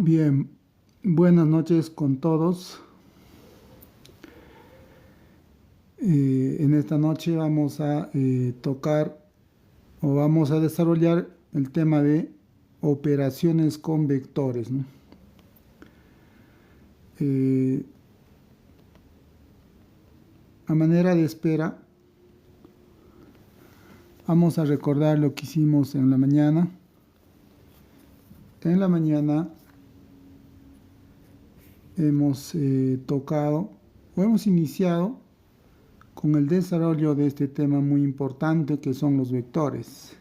Bien, buenas noches con todos. En esta noche vamos a tocar o vamos a desarrollar el tema de operaciones con vectores, ¿no? Eh, a manera de espera, vamos a recordar lo que hicimos en la mañana. En la mañana hemos tocado o hemos iniciado con el desarrollo de este tema muy importante que son los vectores.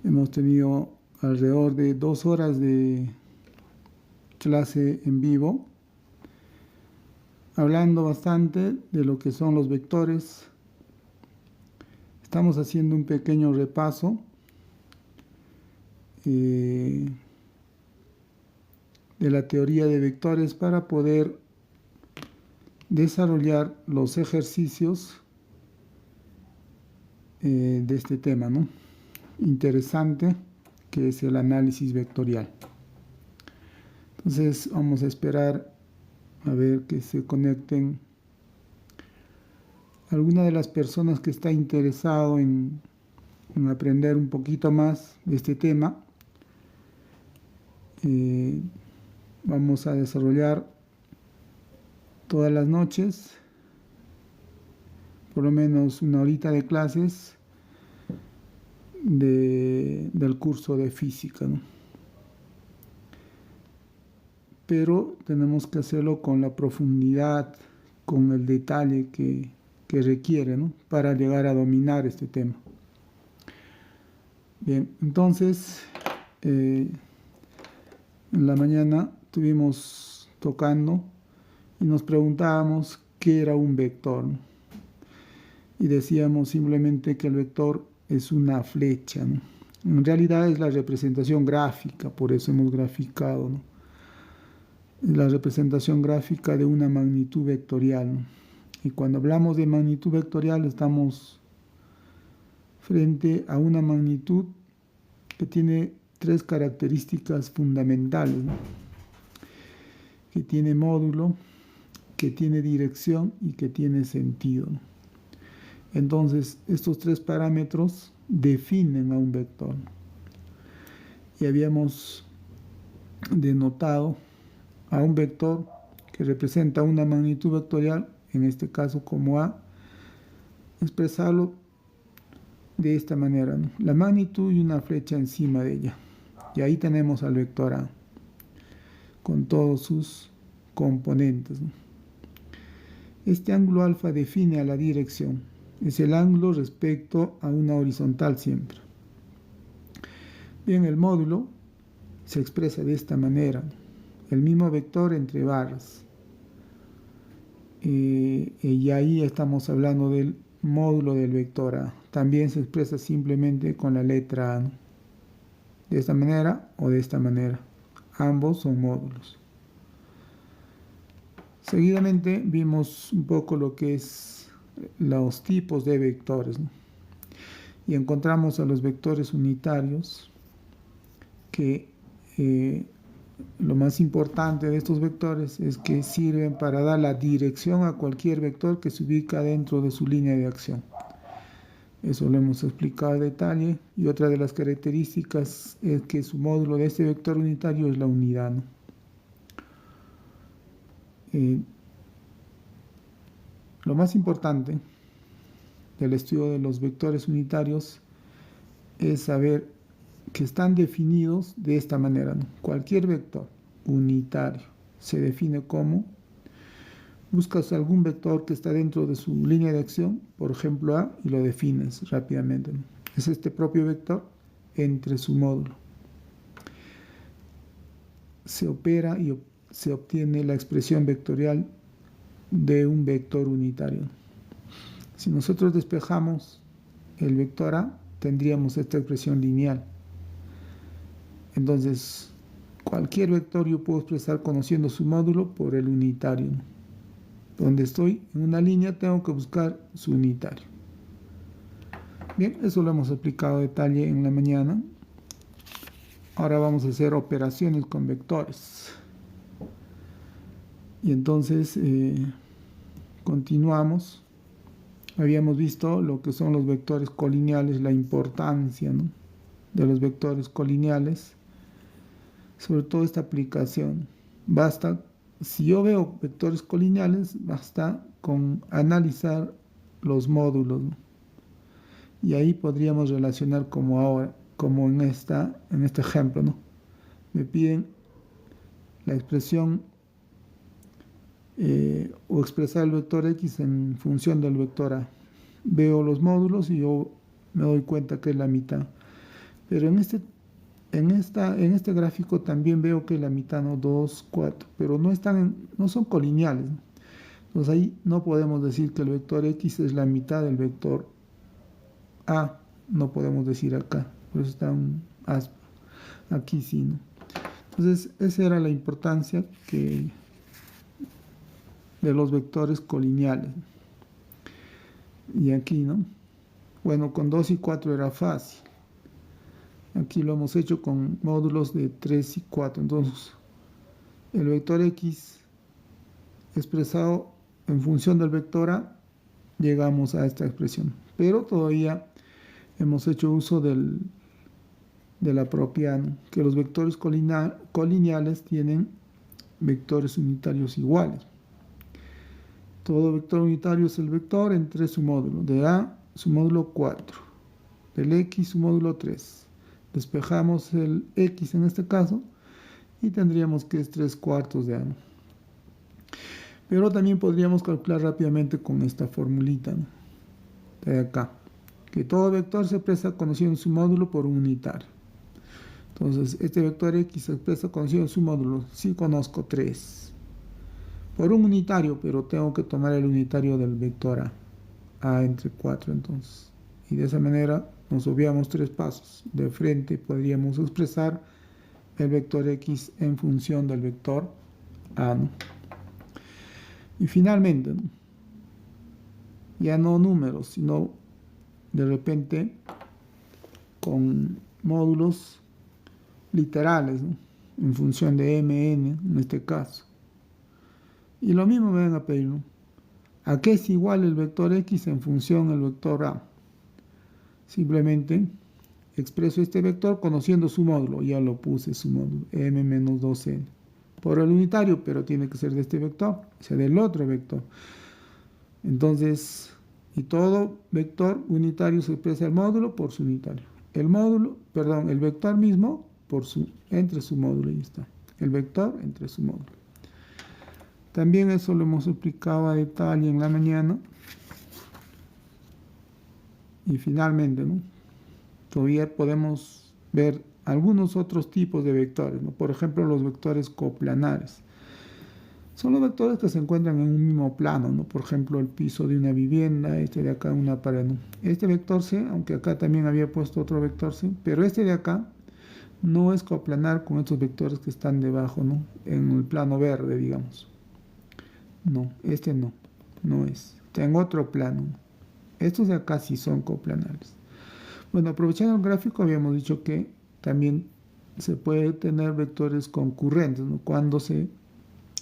Hemos tenido alrededor de 2 horas de clase en vivo, hablando bastante de lo que son los vectores. Estamos haciendo un pequeño repaso de la teoría de vectores para poder desarrollar los ejercicios de este tema, ¿no? Interesante, que es el análisis vectorial. Entonces vamos a esperar a ver que se conecten alguna de las personas que está interesado en aprender un poquito más de este tema. Vamos a desarrollar todas las noches por lo menos una horita de clases del curso de física, ¿no? Pero tenemos que hacerlo con la profundidad, con el detalle que requiere, ¿no? Para llegar a dominar este tema. Bien, entonces en la mañana estuvimos tocando y nos preguntábamos qué era un vector, ¿no? Y decíamos simplemente que el vector es una flecha, ¿no? En realidad es la representación gráfica, por eso hemos graficado, ¿no? La representación gráfica de una magnitud vectorial, ¿no? Y cuando hablamos de magnitud vectorial estamos frente a una magnitud que tiene 3 características fundamentales, ¿no? Que tiene módulo, que tiene dirección y que tiene sentido, ¿no? Entonces estos 3 parámetros definen a un vector, ¿no? Y habíamos denotado a un vector que representa una magnitud vectorial, en este caso como A, expresarlo de esta manera, ¿no? La magnitud y una flecha encima de ella. Y ahí tenemos al vector A con todos sus componentes, ¿no? Este ángulo alfa define a la dirección. Es el ángulo respecto a una horizontal siempre. Bien, el módulo se expresa de esta manera, el mismo vector entre barras. Y ahí estamos hablando del módulo del vector A. También se expresa simplemente con la letra A, ¿no? De esta manera o de esta manera. Ambos son módulos. Seguidamente vimos un poco lo que es los tipos de vectores, ¿no? Y encontramos a los vectores unitarios, que lo más importante de estos vectores es que sirven para dar la dirección a cualquier vector que se ubica dentro de su línea de acción. Eso lo hemos explicado en detalle. Y otra de las características es que su módulo de este vector unitario es la unidad, ¿no? Lo más importante del estudio de los vectores unitarios es saber que están definidos de esta manera, ¿no? Cualquier vector unitario se define como: buscas algún vector que está dentro de su línea de acción, por ejemplo A, y lo defines rápidamente, ¿no? Es este propio vector entre su módulo. Se opera y se obtiene la expresión vectorial de un vector unitario. Si nosotros despejamos el vector A, tendríamos esta expresión lineal. Entonces, cualquier vector yo puedo expresar conociendo su módulo por el unitario, ¿no? Donde estoy en una línea tengo que buscar su unitario. Bien, eso lo hemos explicado en detalle en la mañana. Ahora vamos a hacer operaciones con vectores. Y entonces continuamos. Habíamos visto lo que son los vectores colineales, la importancia, ¿no?, de los vectores colineales, sobre todo esta aplicación. Basta, si yo veo vectores colineales, basta con analizar los módulos, ¿no? Y ahí podríamos relacionar como ahora, como en este ejemplo, ¿no? Me piden la expresión o expresar el vector X en función del vector A. Veo los módulos y yo me doy cuenta que es la mitad. Pero en este gráfico también veo que la mitad, ¿no? 2, 4, pero no son colineales, ¿no? Entonces ahí no podemos decir que el vector X es la mitad del vector A. No podemos decir acá, por eso está un aspa. Aquí sí, ¿no? Entonces esa era la importancia de los vectores colineales. Y aquí, ¿no? Bueno, con 2 y 4 era fácil. Aquí lo hemos hecho con módulos de 3 y 4. Entonces, el vector X expresado en función del vector A, llegamos a esta expresión. Pero todavía hemos hecho uso de la propia, ¿no?, que los vectores colineales tienen vectores unitarios iguales. Todo vector unitario es el vector entre su módulo. De A, su módulo 4. Del X, su módulo 3. Despejamos el X en este caso y tendríamos que es 3/4 de A, ¿no? Pero también podríamos calcular rápidamente con esta formulita, ¿no?, de acá, que todo vector se expresa conociendo su módulo por un unitario. Entonces, este vector X se expresa conociendo su módulo. Sí conozco 3 por un unitario, pero tengo que tomar el unitario del vector A entre 4 entonces. Y de esa manera nos obviamos 3 pasos. De frente podríamos expresar el vector X en función del vector A, ¿no? Y finalmente, ¿no?, ya no números, sino de repente con módulos literales, ¿no?, en función de mn en este caso. Y lo mismo me van a pedir, ¿no?, ¿a qué es igual el vector X en función del vector A? Simplemente expreso este vector conociendo su módulo. Ya lo puse, su módulo, m menos 2n. Por el unitario, pero tiene que ser de este vector, o sea, del otro vector. Entonces, y todo vector unitario se expresa el módulo por su unitario. El vector mismo entre su módulo, y está. El vector entre su módulo. También eso lo hemos explicado a detalle en la mañana. Y finalmente, ¿no?, todavía podemos ver algunos otros tipos de vectores, ¿no? Por ejemplo, los vectores coplanares. Son los vectores que se encuentran en un mismo plano, ¿no? Por ejemplo, el piso de una vivienda, este de acá una pared, ¿no? Este vector C, aunque acá también había puesto otro vector C, pero este de acá no es coplanar con estos vectores que están debajo, ¿no?, en el plano verde, digamos. No, este no es. Está en otro plano. Estos de acá sí son coplanares. Bueno, aprovechando el gráfico, habíamos dicho que también se puede tener vectores concurrentes, ¿no?, cuando se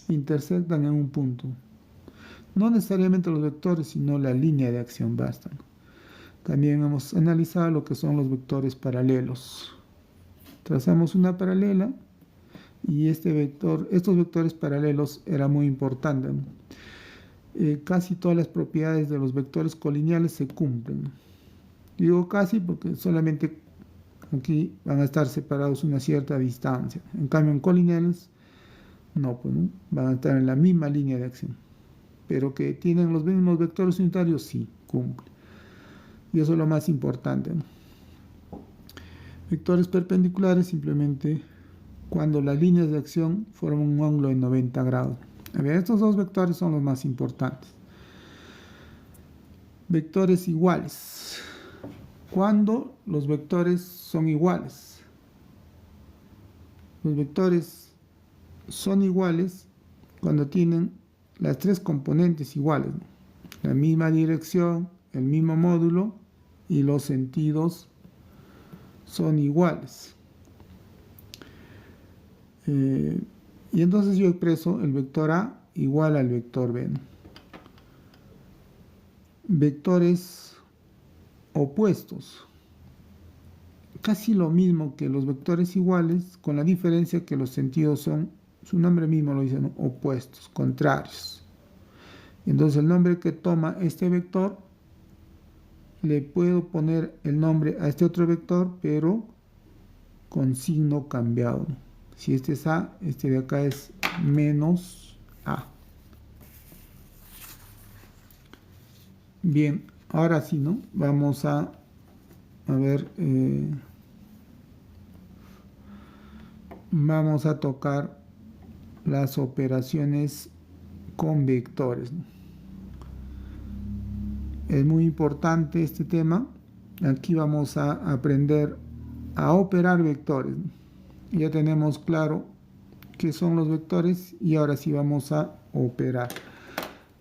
intersectan en un punto. No necesariamente los vectores, sino la línea de acción bastan. También hemos analizado lo que son los vectores paralelos. Trazamos una paralela y estos vectores paralelos era muy importante, ¿no? Casi todas las propiedades de los vectores colineales se cumplen. Digo casi porque solamente aquí van a estar separados una cierta distancia. En cambio, en colineales no, pues, ¿no?, van a estar en la misma línea de acción. Pero que tienen los mismos vectores unitarios, sí, cumple. Y eso es lo más importante, ¿no? Vectores perpendiculares simplemente cuando las líneas de acción forman un ángulo de 90 grados. A ver, estos dos vectores son los más importantes. Vectores iguales. Cuando los vectores son iguales. Los vectores son iguales cuando tienen las tres componentes iguales, ¿no?, la misma dirección, el mismo módulo y los sentidos son iguales. Y entonces yo expreso el vector A igual al vector B, ¿no? Vectores opuestos. Casi lo mismo que los vectores iguales, con la diferencia que los sentidos son, su nombre mismo lo dice, ¿no? Opuestos, contrarios. Entonces el nombre que toma este vector, le puedo poner el nombre a este otro vector, pero con signo cambiado. Si este es A, este de acá es menos A. Bien, ahora sí, ¿no? Vamos a ver, vamos a tocar las operaciones con vectores, ¿no? Es muy importante este tema. Aquí vamos a aprender a operar vectores, ¿no? Ya tenemos claro qué son los vectores y ahora sí vamos a operar.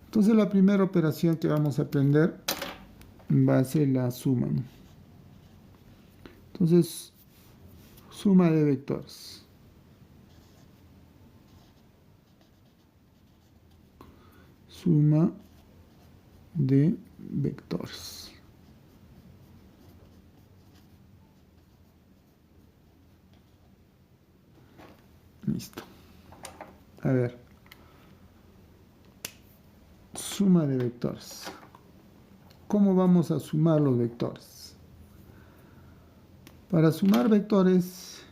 Entonces la primera operación que vamos a aprender va a ser la suma, ¿no? Entonces, suma de vectores. Suma de vectores. Listo. A ver. Suma de vectores. ¿Cómo vamos a sumar los vectores? Para sumar vectores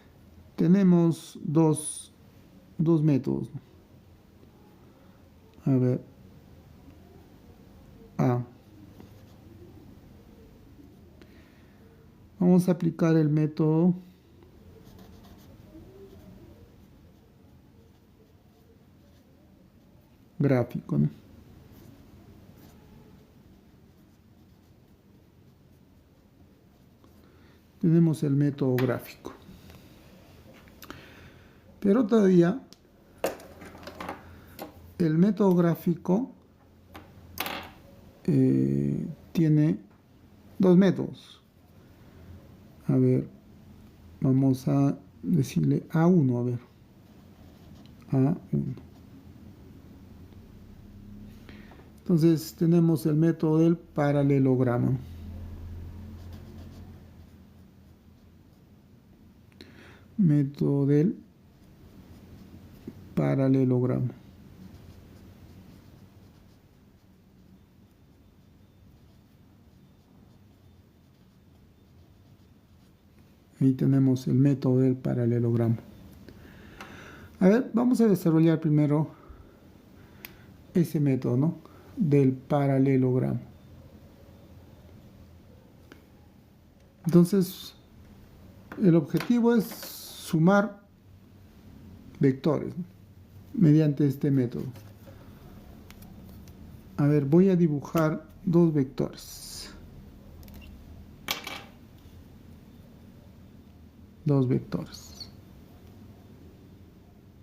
tenemos dos métodos. A ver. A. Vamos a aplicar el método gráfico, ¿no? Tenemos el método gráfico. Pero todavía el método gráfico tiene dos métodos. A ver, vamos a decirle A1, a ver. A1. Entonces tenemos el método del paralelogramo. Método del paralelogramo. Ahí tenemos el método del paralelogramo. A ver, vamos a desarrollar primero ese método, ¿no? Del paralelogramo. Entonces, el objetivo es sumar vectores, ¿no? Mediante este método. A ver, voy a dibujar dos vectores. Dos vectores.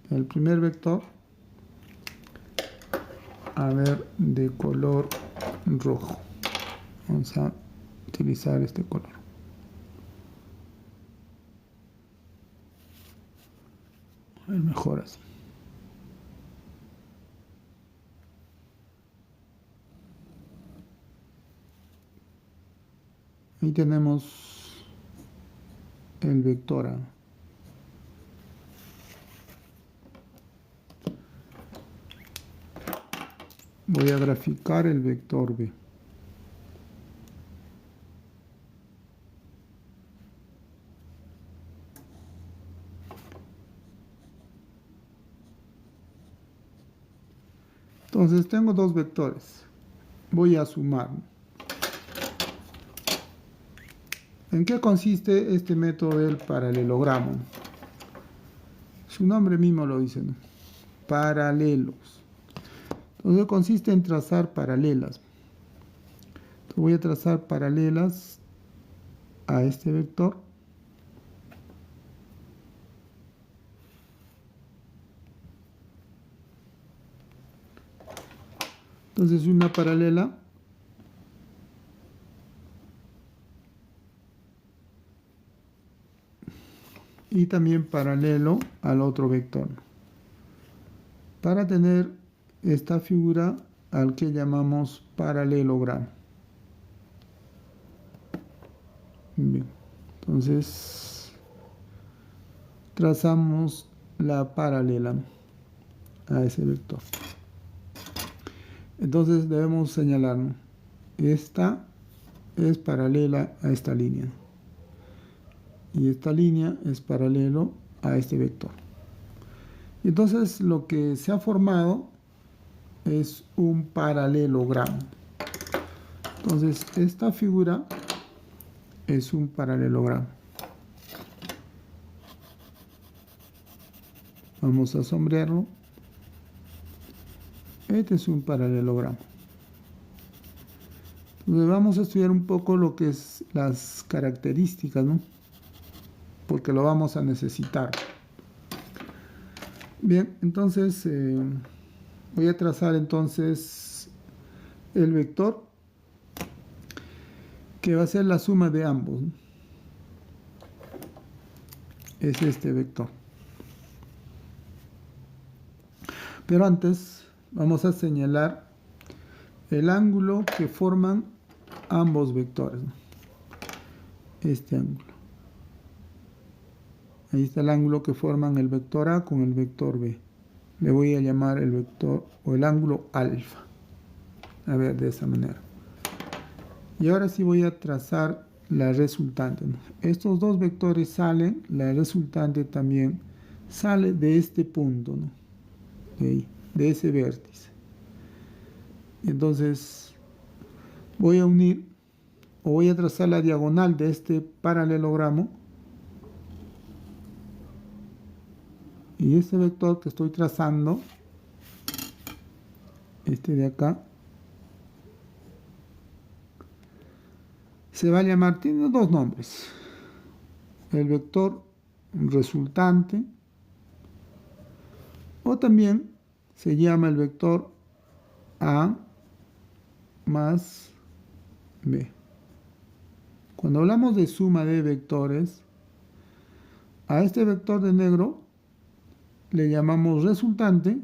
El primer vector, a ver, de color rojo. Vamos a utilizar este color. A ver, mejor así. Ahí tenemos el vector A. Voy a graficar el vector B. Entonces tengo dos vectores. Voy a sumar. ¿En qué consiste este método del paralelogramo? Su nombre mismo lo dice, ¿no? Paralelos. Entonces consiste en trazar paralelas. Entonces voy a trazar paralelas a este vector. Entonces una paralela y también paralelo al otro vector, para tener esta figura al que llamamos paralelogramo. Bien, entonces trazamos la paralela a ese vector. Entonces debemos señalar, ¿no? Esta es paralela a esta línea y esta línea es paralelo a este vector. Entonces lo que se ha formado es un paralelogramo. Entonces esta figura es un paralelogramo. Vamos a sombrearlo. Este es un paralelogramo. Entonces vamos a estudiar un poco lo que es las características, ¿no? Porque lo vamos a necesitar. Bien, entonces voy a trazar entonces el vector que va a ser la suma de ambos, ¿no? Es este vector. Pero antes vamos a señalar el ángulo que forman ambos vectores, ¿no? Este ángulo. Ahí está el ángulo que forman el vector A con el vector B. Le voy a llamar el vector o el ángulo alfa. A ver, de esa manera. Y ahora sí voy a trazar la resultante, ¿no? Estos dos vectores salen, la resultante también sale de este punto, ¿no? De ahí, de ese vértice. Entonces voy a unir o voy a trazar la diagonal de este paralelogramo. Y este vector que estoy trazando, este de acá, se va a llamar, tiene dos nombres. El vector resultante, o también se llama el vector A más B. Cuando hablamos de suma de vectores, a este vector de negro le llamamos resultante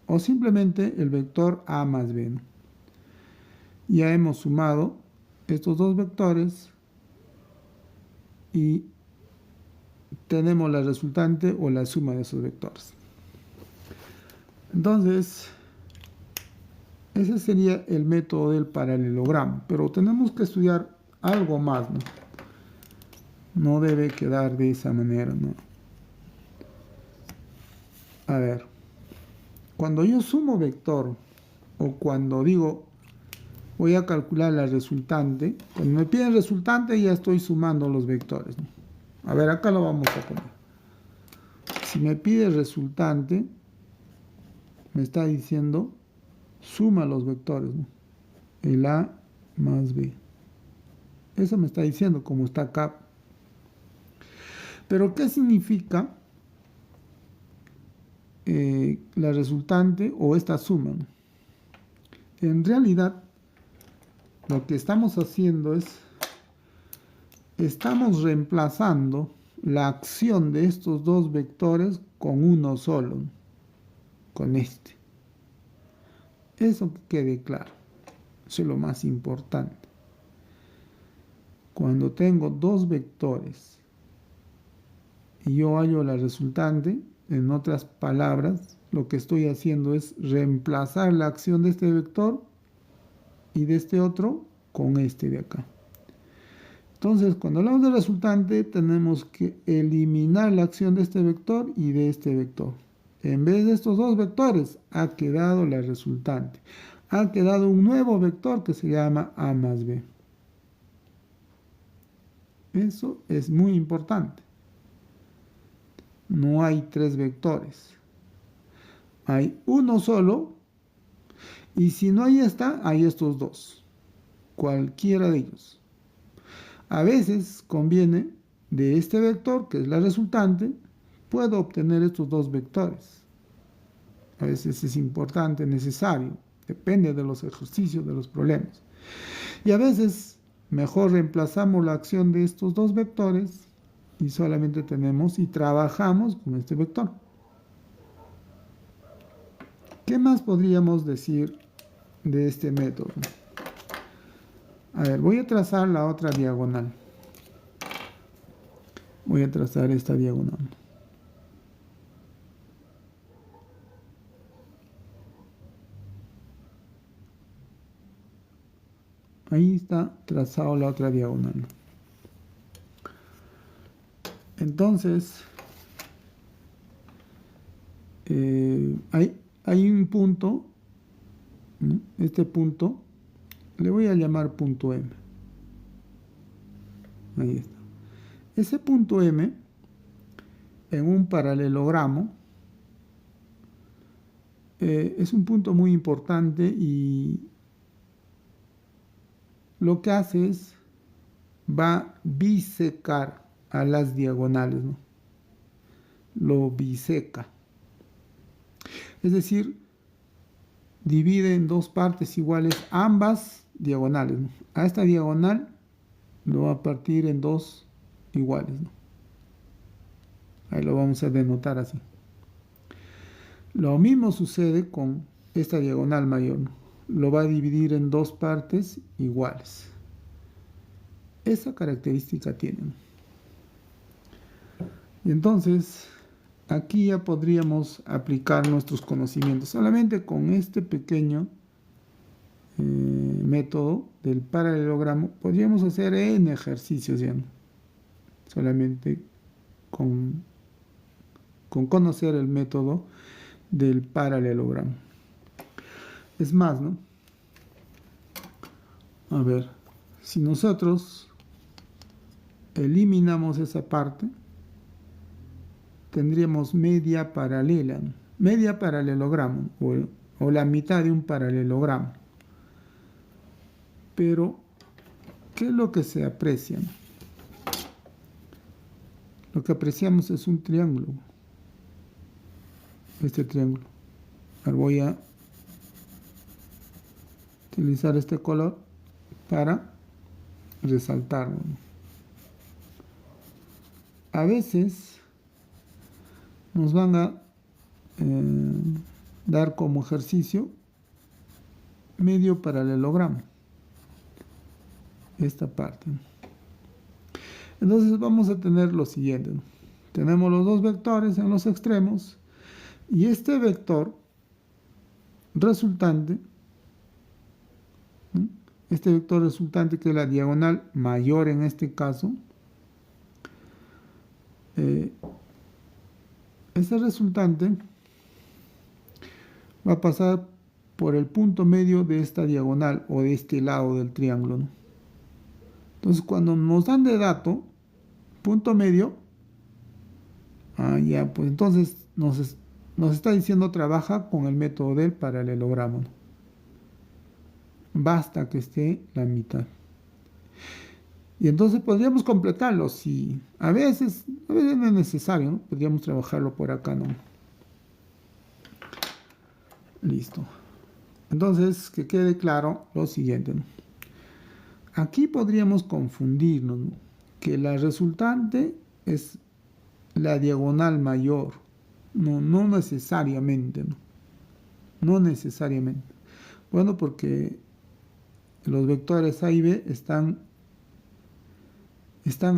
o simplemente el vector A más B, ¿no? Ya hemos sumado estos dos vectores y tenemos la resultante o la suma de esos vectores. Entonces, ese sería el método del paralelogramo, pero tenemos que estudiar algo más, ¿no? No debe quedar de esa manera, ¿no? A ver, cuando yo sumo vector o cuando digo voy a calcular la resultante, cuando me piden resultante ya estoy sumando los vectores, ¿no? A ver, acá lo vamos a poner. Si me pide resultante, me está diciendo suma los vectores, ¿no? El A más B. Eso me está diciendo como está acá. Pero ¿qué significa la resultante o esta suma, ¿no? En realidad, lo que estamos haciendo es, estamos reemplazando la acción de estos dos vectores con uno solo, ¿no? Con este. Eso que quede claro. Eso es lo más importante. Cuando tengo dos vectores y yo hallo la resultante, en otras palabras, lo que estoy haciendo es reemplazar la acción de este vector y de este otro con este de acá. Entonces, cuando hablamos de resultante, tenemos que eliminar la acción de este vector y de este vector. En vez de estos dos vectores, ha quedado la resultante. Ha quedado un nuevo vector que se llama A más B. Eso es muy importante. No hay tres vectores. Hay uno solo. Y si no hay esta, hay estos dos. Cualquiera de ellos. A veces conviene de este vector, que es la resultante, puedo obtener estos dos vectores. A veces es importante, necesario. Depende de los ejercicios, de los problemas. Y a veces mejor reemplazamos la acción de estos dos vectores y solamente tenemos y trabajamos con este vector. ¿Qué más podríamos decir de este método? A ver, voy a trazar la otra diagonal. Voy a trazar esta diagonal. Ahí está trazado la otra diagonal. Entonces, hay un punto, ¿no? Este punto le voy a llamar punto M. Ahí está. Ese punto M, en un paralelogramo, es un punto muy importante y lo que hace es, va a bisecar a las diagonales, ¿no? Lo biseca. Es decir, divide en dos partes iguales ambas diagonales, ¿no? A esta diagonal lo va a partir en dos iguales, ¿no? Ahí lo vamos a denotar así. Lo mismo sucede con esta diagonal mayor, ¿no? Lo va a dividir en dos partes iguales. Esa característica tienen. Y entonces, aquí ya podríamos aplicar nuestros conocimientos. Solamente con este pequeño método del paralelogramo podríamos hacer n ejercicios ya, ¿no? Solamente con conocer el método del paralelogramo. Es más, ¿no? A ver, si nosotros eliminamos esa parte, tendríamos media paralela, ¿no? Media paralelogramo, o la mitad de un paralelogramo. Pero, ¿qué es lo que se aprecia? Lo que apreciamos es un triángulo. Este triángulo. Ahora voy a utilizar este color para resaltarlo. A veces nos van a dar como ejercicio medio paralelogramo. Esta parte. Entonces vamos a tener lo siguiente, ¿no? Tenemos los dos vectores en los extremos y este vector resultante, ¿no? Este vector resultante, que es la diagonal mayor en este caso, ese resultante va a pasar por el punto medio de esta diagonal o de este lado del triángulo, ¿no? Entonces, cuando nos dan de dato punto medio, ya, pues entonces nos está diciendo trabaja con el método del paralelogramo, ¿no? Basta que esté la mitad. Y entonces podríamos completarlo. Si a veces no es necesario, ¿no? Podríamos trabajarlo por acá, ¿no? Listo. Entonces, que quede claro lo siguiente, ¿no? Aquí podríamos confundirnos, ¿no? Que la resultante es la diagonal mayor. No necesariamente, ¿no? No necesariamente. Bueno, porque los vectores A y B están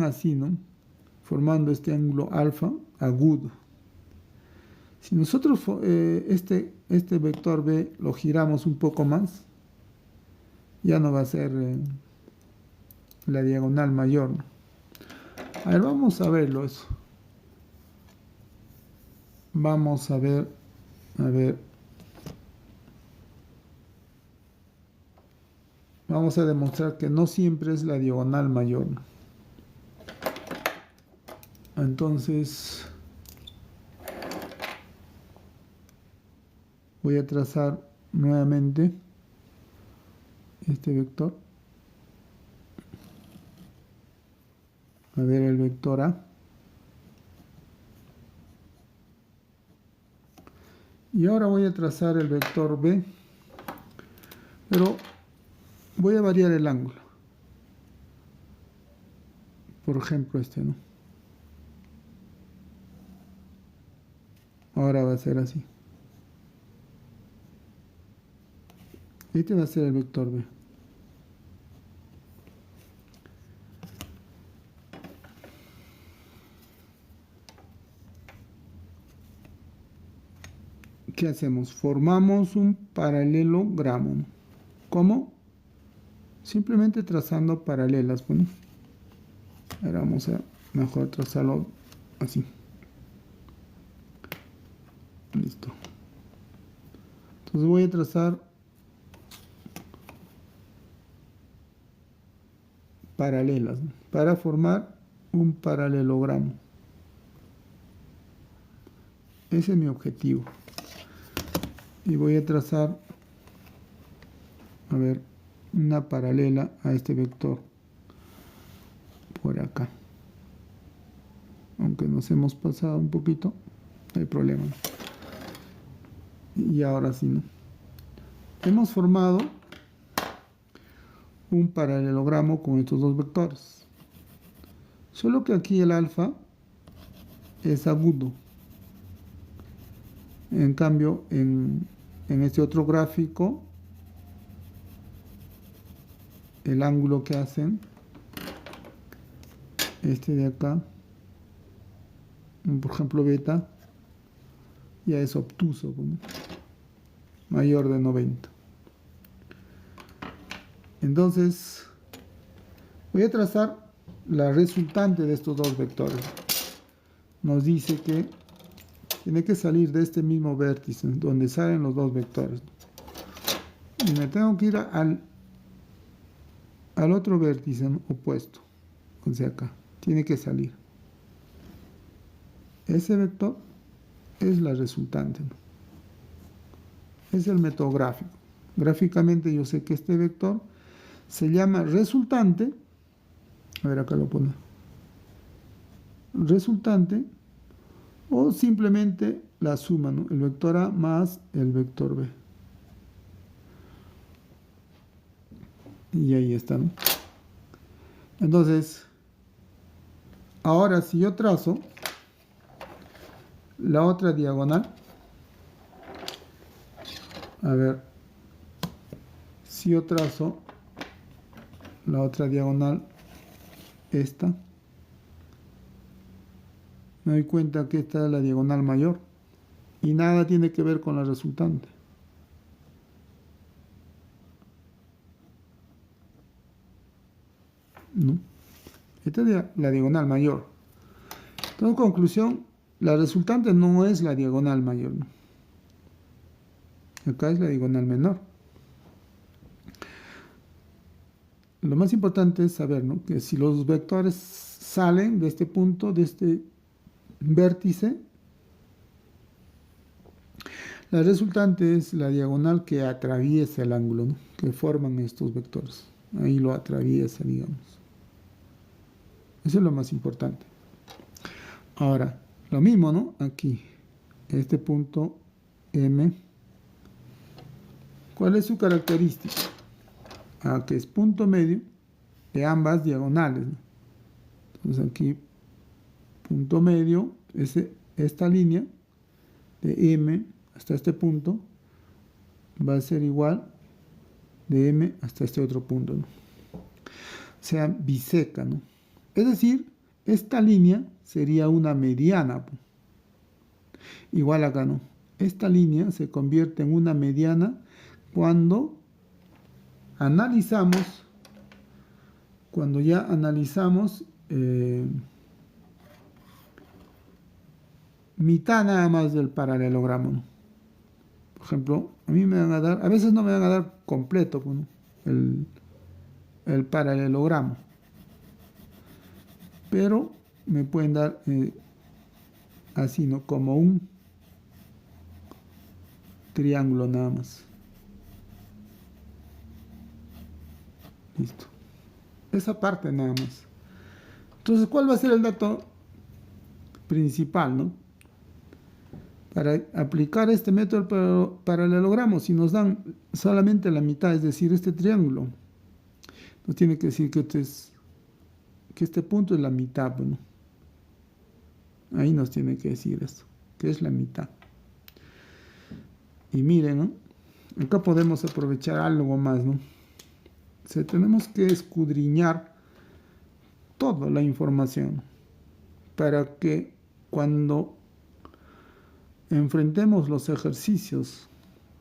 así, ¿no? Formando este ángulo alfa agudo. Si nosotros este vector B lo giramos un poco más, ya no va a ser la diagonal mayor, ¿no? A ver, vamos a verlo eso. Vamos a ver, vamos a demostrar que no siempre es la diagonal mayor, ¿no? Entonces, voy a trazar nuevamente este vector. A ver el vector A. Y ahora voy a trazar el vector B, pero voy a variar el ángulo. Por ejemplo, este, ¿no? Ahora va a ser así. Este va a ser el vector B. ¿Qué hacemos? Formamos un paralelogramo. ¿Cómo? Simplemente trazando paralelas. Bueno, ahora vamos a mejor trazarlo así. Listo. Entonces voy a trazar paralelas, ¿no?, para formar un paralelogramo. Ese es mi objetivo. Y voy a trazar, a ver, una paralela a este vector por acá. Aunque nos hemos pasado un poquito, no hay problema. Y ahora sí, ¿no? Hemos formado un paralelogramo con estos dos vectores. Solo que aquí el alfa es agudo. En cambio, en este otro gráfico, el ángulo que hacen, este de acá, por ejemplo beta, ya es obtuso, ¿no?, mayor de 90. Entonces, voy a trazar la resultante de estos dos vectores. Nos dice que tiene que salir de este mismo vértice, donde salen los dos vectores. Y me tengo que ir al otro vértice opuesto. O sea, acá. Tiene que salir. Ese vector es la resultante, ¿no? Es el método gráfico. Gráficamente yo sé que este vector se llama resultante. A ver, acá lo pone. Resultante, o simplemente la suma, ¿no?, el vector A más el vector B. Y ahí está, ¿no? Entonces, ahora si yo trazo la otra diagonal, a ver, si yo trazo la otra diagonal, esta, me doy cuenta que esta es la diagonal mayor y nada tiene que ver con la resultante, ¿no? Esta es la diagonal mayor. Entonces, conclusión, la resultante no es la diagonal mayor, ¿no? Acá es la diagonal menor. Lo más importante es saber, ¿no?, que si los vectores salen de este punto, de este vértice, la resultante es la diagonal que atraviesa el ángulo, ¿no?, que forman estos vectores. Ahí lo atraviesa, digamos. Eso es lo más importante. Ahora, lo mismo, ¿no?, aquí, este punto M. ¿Cuál es su característica? Que es punto medio de ambas diagonales, ¿no? Entonces aquí, punto medio, esta línea de M hasta este punto va a ser igual de M hasta este otro punto, ¿no? O sea, biseca, ¿no? Es decir, esta línea sería una mediana. Igual acá, ¿no? Esta línea se convierte en una mediana cuando ya analizamos mitad nada más del paralelogramo, ¿no? Por ejemplo, a mí me van a dar, a veces no me van a dar completo, ¿no?, el paralelogramo, pero me pueden dar así, ¿no?, como un triángulo nada más. Listo. Esa parte nada más. Entonces, ¿cuál va a ser el dato principal, ¿no?, para aplicar este método paralelogramo? Si nos dan solamente la mitad, es decir, este triángulo, nos tiene que decir que este punto es la mitad, ¿no? Ahí nos tiene que decir esto, que es la mitad. Y miren, ¿no? Acá podemos aprovechar algo más, ¿no? O sea, tenemos que escudriñar toda la información para que cuando enfrentemos los ejercicios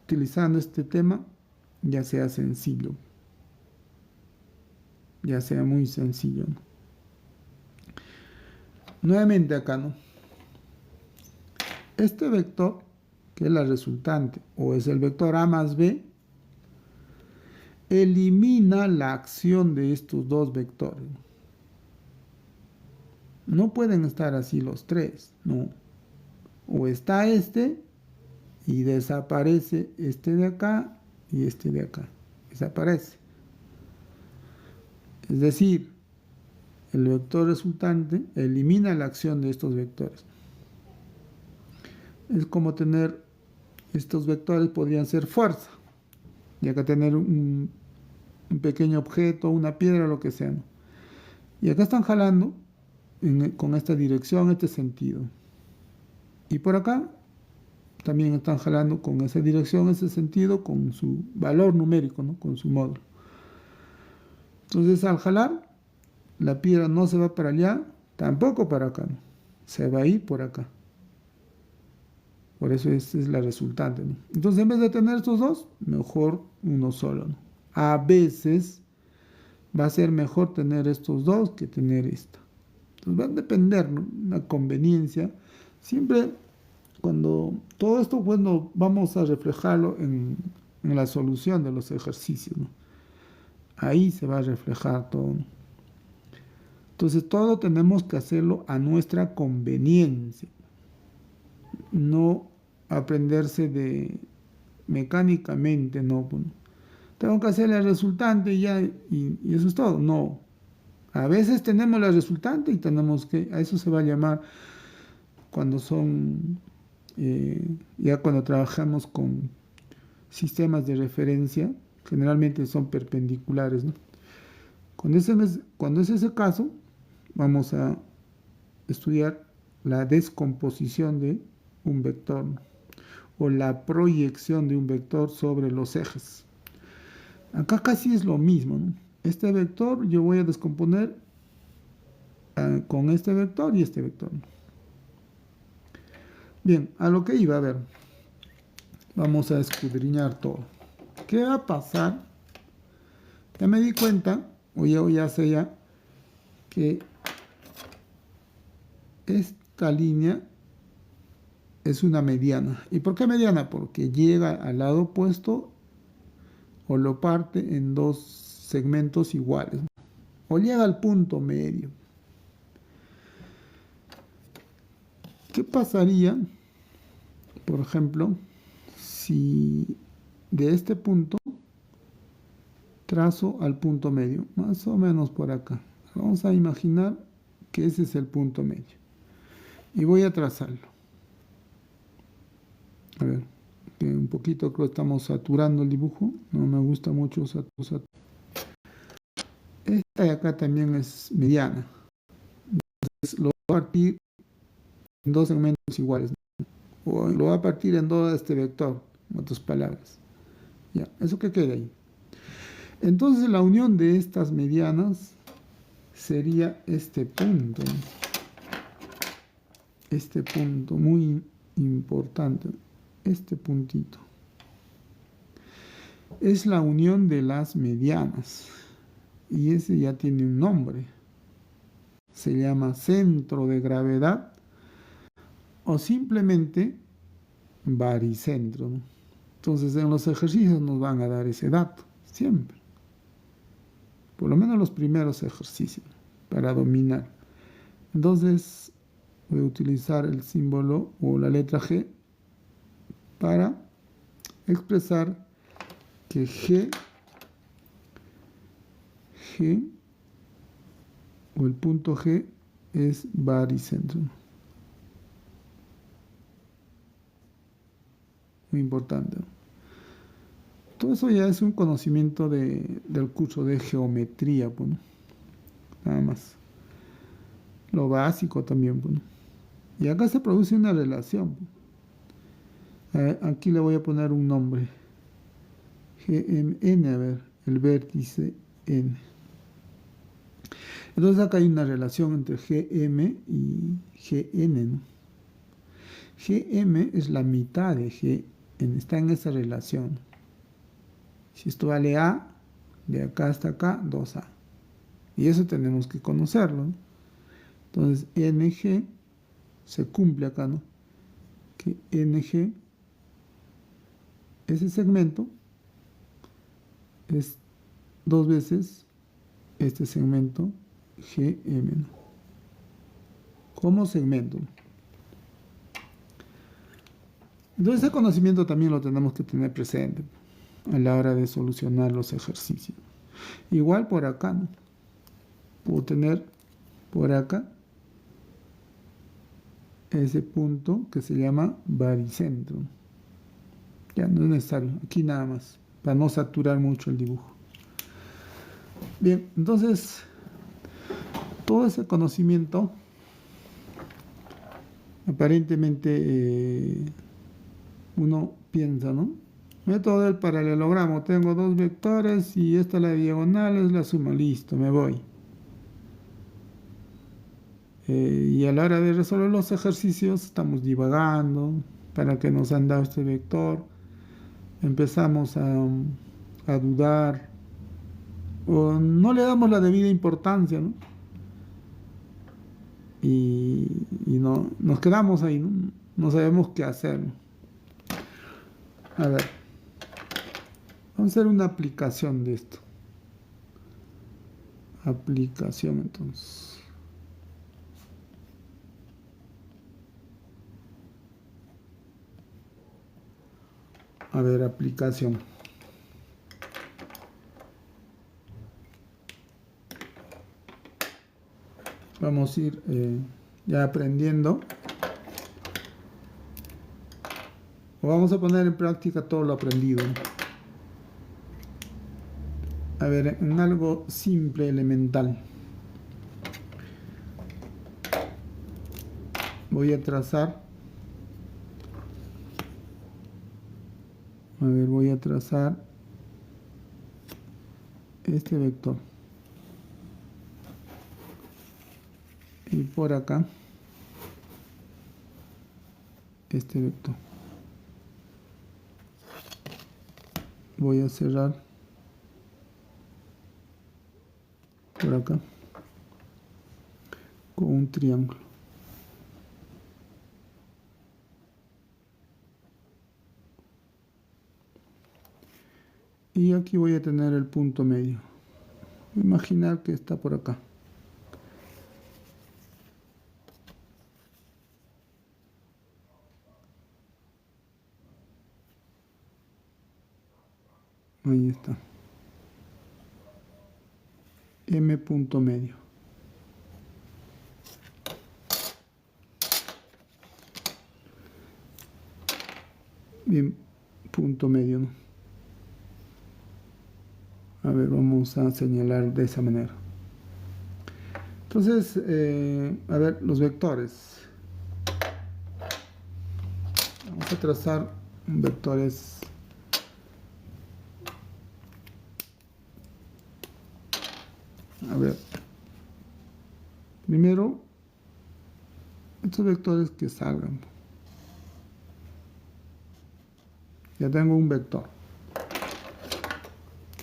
utilizando este tema, ya sea sencillo, ya sea muy sencillo, ¿no? Nuevamente acá, ¿no? Este vector, que es la resultante, o es el vector A más B, elimina la acción de estos dos vectores. No pueden estar así los tres, no. O está este y desaparece este de acá y este de acá. Desaparece. Es decir, el vector resultante elimina la acción de estos vectores. Es como tener estos vectores, podrían ser fuerza, y acá tener un pequeño objeto, una piedra, lo que sea, ¿no? Y acá están jalando con esta dirección, este sentido. Y por acá también están jalando con esa dirección, ese sentido, con su valor numérico, ¿no? Con su módulo. Entonces, al jalar, la piedra no se va para allá, tampoco para acá, ¿no? Se va a ir por acá. Por eso esta es la resultante, ¿no? Entonces, en vez de tener estos dos, mejor uno solo, ¿no? A veces va a ser mejor tener estos dos que tener esta. Entonces, va a depender, ¿no? Una conveniencia. Siempre, cuando todo esto, bueno, vamos a reflejarlo en la solución de los ejercicios, ¿no? Ahí se va a reflejar todo, ¿no? Entonces, todo tenemos que hacerlo a nuestra conveniencia. No aprenderse de mecánicamente, no. Bueno, tengo que hacer la resultante y ya, y eso es todo. No. A veces tenemos la resultante y tenemos que, a eso se va a llamar cuando son, ya cuando trabajamos con sistemas de referencia, generalmente son perpendiculares, ¿no? Cuando es ese caso, vamos a estudiar la descomposición de un vector, ¿no? O la proyección de un vector sobre los ejes. Acá casi es lo mismo, ¿no? Este vector yo voy a descomponer con este vector y este vector, ¿no? Bien, a lo que iba, a ver, vamos a escudriñar todo. ¿Qué va a pasar? Ya me di cuenta, o ya sé ya, que esta línea es una mediana. ¿Y por qué mediana? Porque llega al lado opuesto o lo parte en dos segmentos iguales, o llega al punto medio. ¿Qué pasaría, por ejemplo, si de este punto trazo al punto medio, más o menos por acá? Vamos a imaginar que ese es el punto medio y voy a trazarlo. A ver, un poquito creo que estamos saturando el dibujo, no me gusta mucho saturar. Esta de acá también es mediana, entonces lo voy a partir en dos segmentos iguales, ¿no? O lo voy a partir en todo este vector, en otras palabras. Ya, eso que queda ahí. Entonces la unión de estas medianas sería este punto muy importante, este puntito. Es la unión de las medianas y ese ya tiene un nombre. Se llama centro de gravedad o simplemente baricentro, ¿no? Entonces en los ejercicios nos van a dar ese dato, siempre. Por lo menos los primeros ejercicios, para dominar. Entonces voy a utilizar el símbolo o la letra G para expresar que G o el punto G es baricentro. Muy importante. Todo eso ya es un conocimiento del curso de geometría, bueno, nada más. Lo básico también, bueno. Y acá se produce una relación. Aquí le voy a poner un nombre. GMN, a ver, el vértice N. Entonces acá hay una relación entre GM y GN, ¿no? GM es la mitad de GN, está en esa relación. Si esto vale A, de acá hasta acá, 2A. Y eso tenemos que conocerlo, ¿no? Entonces, NG se cumple acá, ¿no? Que NG, ese segmento, es 2 veces este segmento GM, ¿no? Como segmento. Entonces, ese conocimiento también lo tenemos que tener presente a la hora de solucionar los ejercicios. Igual por acá, ¿no? Puedo tener por acá ese punto que se llama baricentro. Ya no es necesario, aquí nada más, para no saturar mucho el dibujo. Bien, entonces, todo ese conocimiento, aparentemente uno piensa, ¿no? Método del paralelogramo, tengo dos vectores y esta la diagonal es la suma, listo, me voy. Y a la hora de resolver los ejercicios estamos divagando, para qué nos han dado este vector, empezamos a dudar, o no le damos la debida importancia, ¿no? Y no, nos quedamos ahí, ¿no? No sabemos qué hacer. A ver, vamos a hacer una aplicación de esto. Aplicación, entonces. A ver, aplicación. Vamos a ir ya aprendiendo. O vamos a poner en práctica todo lo aprendido. A ver, en algo simple, elemental. Voy a trazar. A ver, voy a trazar este vector. Y por acá, este vector. Voy a cerrar por acá con un triángulo. Y aquí voy a tener el punto medio. Imaginar que está por acá. Ahí está. M punto medio. Bien, punto medio, ¿no? A ver, vamos a señalar de esa manera. Entonces, a ver, los vectores. Vamos a trazar vectores. A ver, primero, estos vectores que salgan. Ya tengo un vector.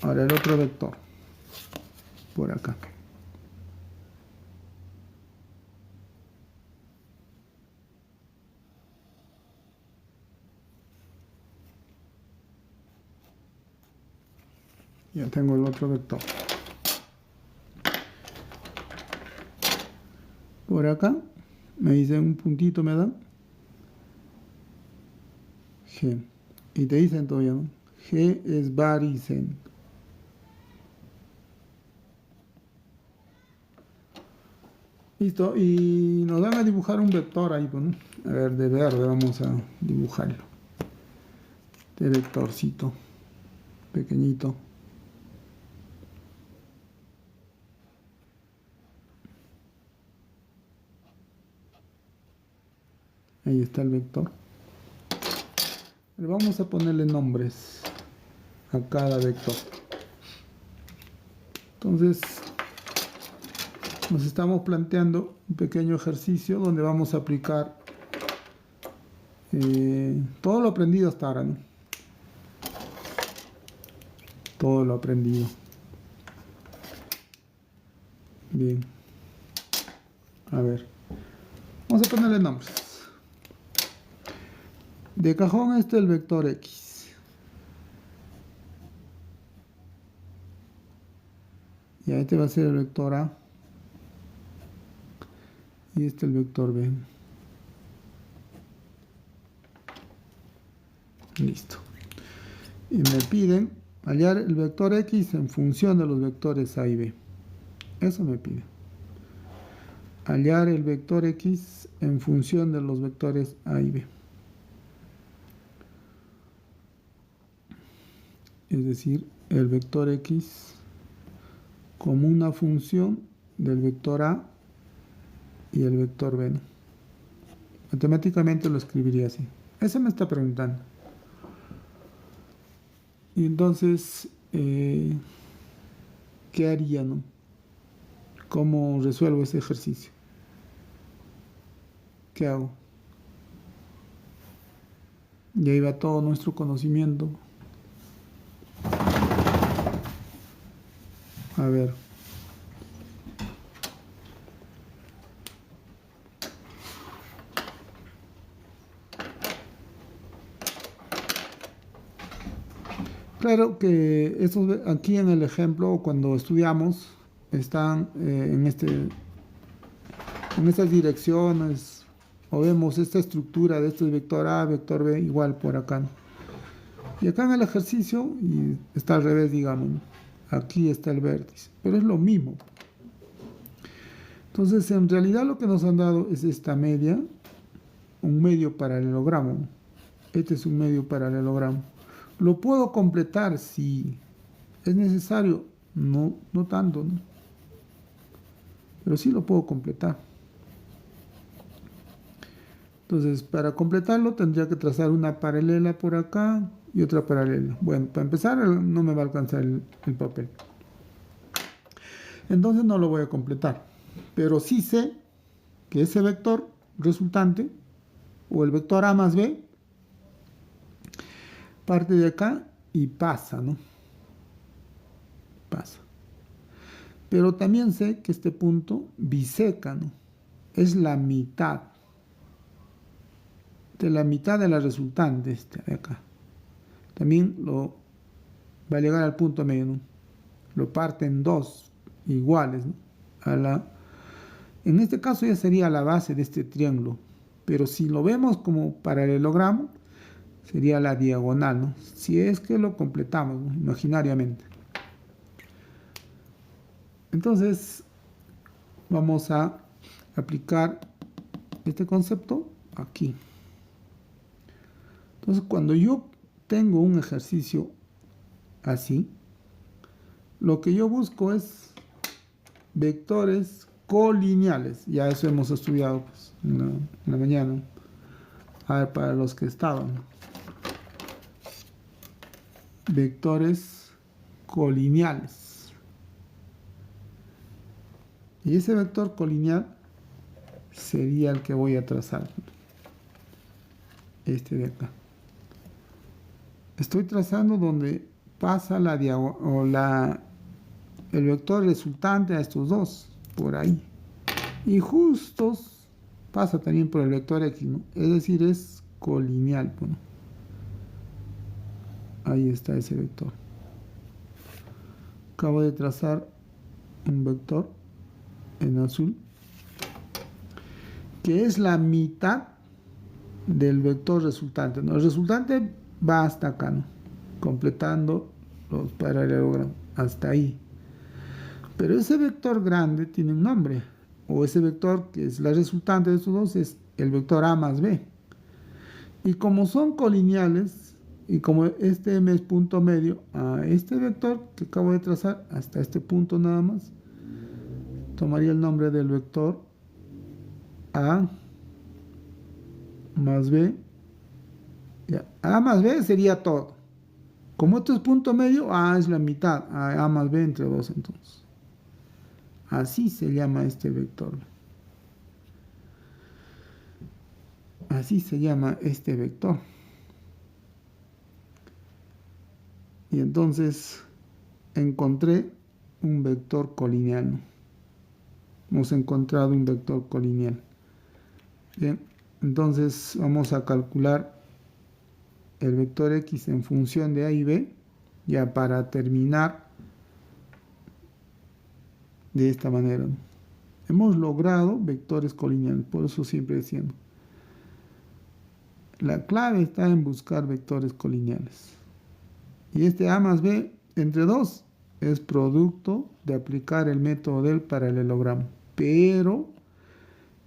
Ahora el otro vector. Por acá. Ya tengo el otro vector. Por acá me dice un puntito, me da G. Y te dicen todavía, ¿no? G es baricentro. Listo, y nos van a dibujar un vector ahí, ¿no? A ver, de verde vamos a dibujarlo. Este vectorcito pequeñito. Ahí está el vector. Vamos a ponerle nombres a cada vector. Entonces, nos estamos planteando un pequeño ejercicio donde vamos a aplicar todo lo aprendido hasta ahora, ¿no? Todo lo aprendido. Bien. A ver. Vamos a ponerle nombres. De cajón el vector X. Y este va a ser el vector A. Y el vector B. Listo. Y me piden hallar el vector X en función de los vectores A y B. Eso me pide. Hallar el vector X en función de los vectores A y B. Es decir, el vector X como una función del vector A y el vector B, ¿no? Matemáticamente lo escribiría así. Eso me está preguntando. Y entonces, ¿qué haría, no? ¿Cómo resuelvo ese ejercicio? ¿Qué hago? Y ahí va todo nuestro conocimiento. A ver. Claro que estos, aquí en el ejemplo, cuando estudiamos, están en estas direcciones, o vemos esta estructura de este vector A, vector B, igual por acá, ¿no? Y acá en el ejercicio y está al revés, digamos, ¿no? Aquí está el vértice, pero es lo mismo. Entonces, en realidad lo que nos han dado es esta media, un medio paralelogramo, ¿no? Este es un medio paralelogramo. ¿Lo puedo completar si es necesario? No, no tanto, ¿no? Pero sí lo puedo completar. Entonces, para completarlo tendría que trazar una paralela por acá y otra paralela. Bueno, para empezar no me va a alcanzar el papel. Entonces no lo voy a completar. Pero sí sé que ese vector resultante, o el vector A más B, parte de acá y pasa, ¿no? Pasa. Pero también sé que este punto biseca, ¿no? Es la mitad. De la mitad de la resultante, de acá. También va a llegar al punto medio, ¿no? Lo parte en dos iguales, ¿no? En este caso ya sería la base de este triángulo, pero si lo vemos como paralelogramo, sería la diagonal, ¿no? Si es que lo completamos, ¿no? Imaginariamente. Entonces, vamos a aplicar este concepto aquí. Entonces, cuando yo tengo un ejercicio así, lo que yo busco es vectores colineales. Ya eso hemos estudiado pues, en la mañana. A ver, para los que estaban. Vectores colineales. Y ese vector colineal sería el que voy a trazar. Este de acá. Estoy trazando donde pasa el vector resultante a estos dos, por ahí. Y justo pasa también por el vector X, ¿no? Es decir, es colineal, ¿no? Ahí está ese vector. Acabo de trazar un vector en azul, que es la mitad del vector resultante, ¿no? El resultante va hasta acá, ¿no? Completando los paralelogramos, hasta ahí. Pero ese vector grande tiene un nombre, o ese vector que es la resultante de estos dos es el vector A más B. Y como son colineales, y como este M es punto medio a este vector que acabo de trazar, hasta este punto nada más, tomaría el nombre del vector A más B Ya, A más B sería todo. Como esto es punto medio, A es la mitad. A más B entre 2 entonces. Así se llama este vector. Así se llama este vector. Y entonces encontré un vector colineal. Hemos encontrado un vector colineal. Bien, entonces vamos a calcular el vector X en función de A y B, ya para terminar de esta manera. Hemos logrado vectores colineales, por eso siempre diciendo. La clave está en buscar vectores colineales. Y este A más B entre 2 es producto de aplicar el método del paralelogramo. Pero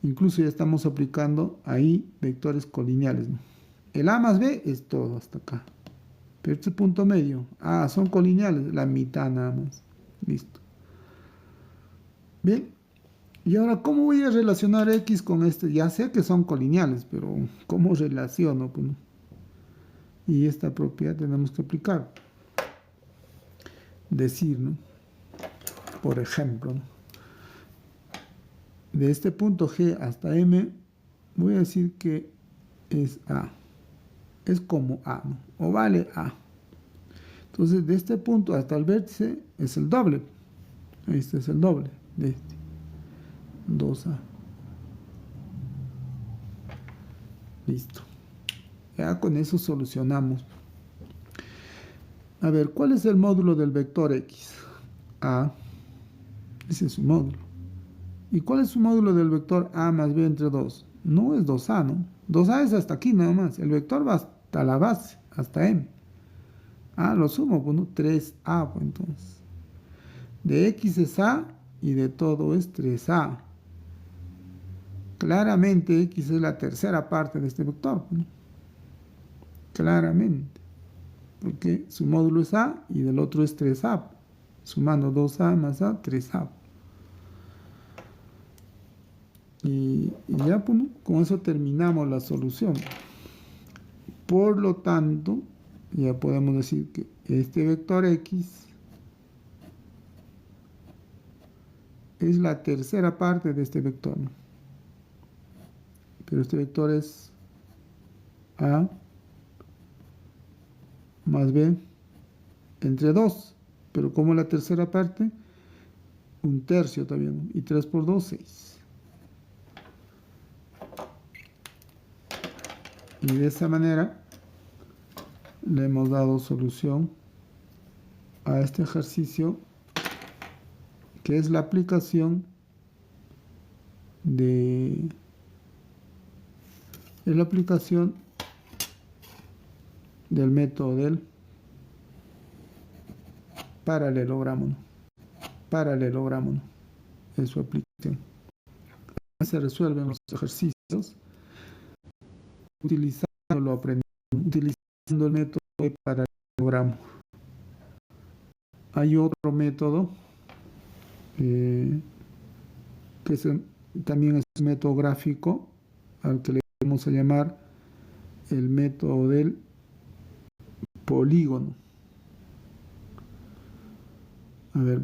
incluso ya estamos aplicando ahí vectores colineales, ¿no? El A más B es todo hasta acá. Pero este punto medio, son colineales, la mitad nada más. Listo. Bien. Y ahora, ¿cómo voy a relacionar X con este? Ya sé que son colineales, pero ¿cómo relaciono? Pues, ¿no? Y esta propiedad tenemos que aplicar. Decir, ¿no? Por ejemplo, ¿no? De este punto G hasta M, voy a decir que es A. Es como A, ¿no? O vale A. Entonces, de este punto hasta el vértice es el doble. Este es el doble de este. 2A. Listo. Ya con eso solucionamos. A ver, ¿cuál es el módulo del vector X? A. Ese es su módulo. ¿Y cuál es su módulo del vector A más B entre 2? No es 2A, ¿no? 2A es hasta aquí nada más. El vector va hasta la base, hasta M. Lo sumo, pues, ¿no? 3A, pues, entonces. De X es A y de todo es 3A. Claramente X es la tercera parte de este vector, ¿no? Claramente. Porque su módulo es A y del otro es 3A. Sumando 2A más A, 3A. Y ya, pues, ¿no? Con eso terminamos la solución. Por lo tanto, ya podemos decir que este vector X es la tercera parte de este vector, ¿no? Pero este vector es A más B entre 2. Pero como la tercera parte, un tercio también, ¿no? Y 3 por 2, 6. Y de esa manera le hemos dado solución a este ejercicio, que es la aplicación de del método del paralelogramo, ¿no? Paralelogramo, ¿no? Es su aplicación. Se resuelven los ejercicios utilizando lo aprendido, utilizando el método de paralelogramo. Hay otro método que también es un método gráfico, al que le vamos a llamar el método del polígono. A ver,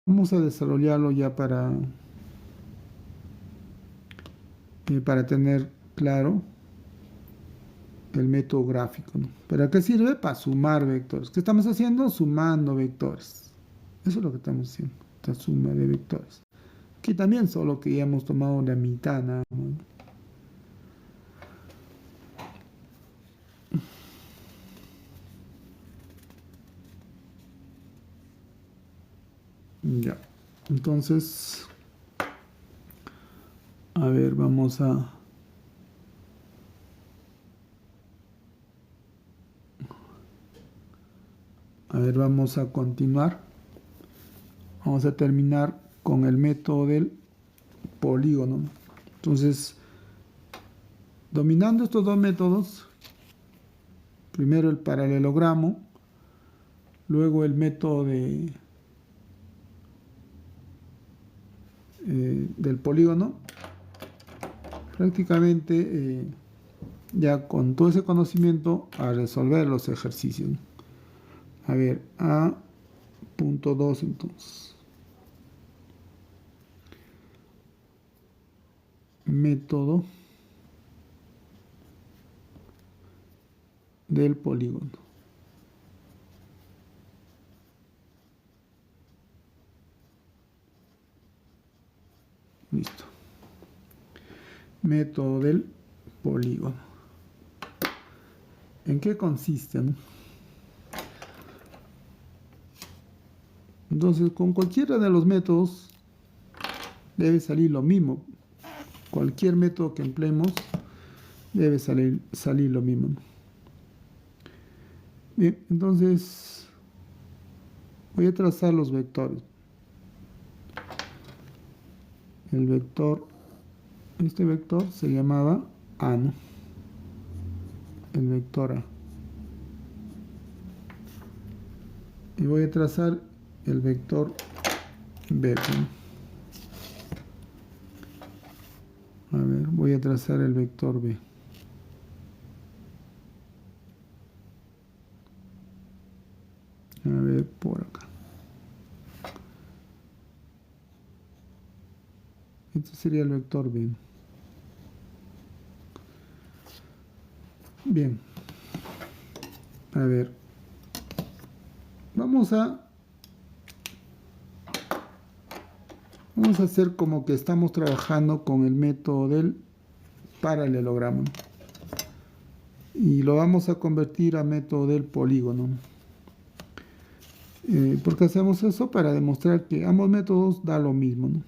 vamos a desarrollarlo ya para tener claro el método gráfico, ¿no? ¿Para qué sirve? Para sumar vectores. ¿Qué estamos haciendo? Sumando vectores. Eso es lo que estamos haciendo, esta suma de vectores. Aquí también, solo que ya hemos tomado la mitad nada más. Ya, entonces, a ver, vamos a continuar. Vamos a terminar con el método del polígono. Entonces, dominando estos dos métodos, primero el paralelogramo, luego el método del polígono, prácticamente ya con todo ese conocimiento a resolver los ejercicios. A ver, a punto 2 entonces. Método del polígono. Listo. Método del polígono. ¿En qué consiste, no? Entonces, con cualquiera de los métodos debe salir lo mismo. Cualquier método que empleemos debe salir lo mismo. Bien, entonces voy a trazar los vectores. El vector, este vector se llamaba A, ¿no? El vector A. Y voy a trazar el vector B, ¿no? A ver, voy a trazar el vector B. A ver, por acá. Este sería el vector B. Bien. A ver. Vamos a hacer como que estamos trabajando con el método del paralelogramo. Y lo vamos a convertir a método del polígono. ¿Por qué hacemos eso? Para demostrar que ambos métodos da lo mismo, ¿no?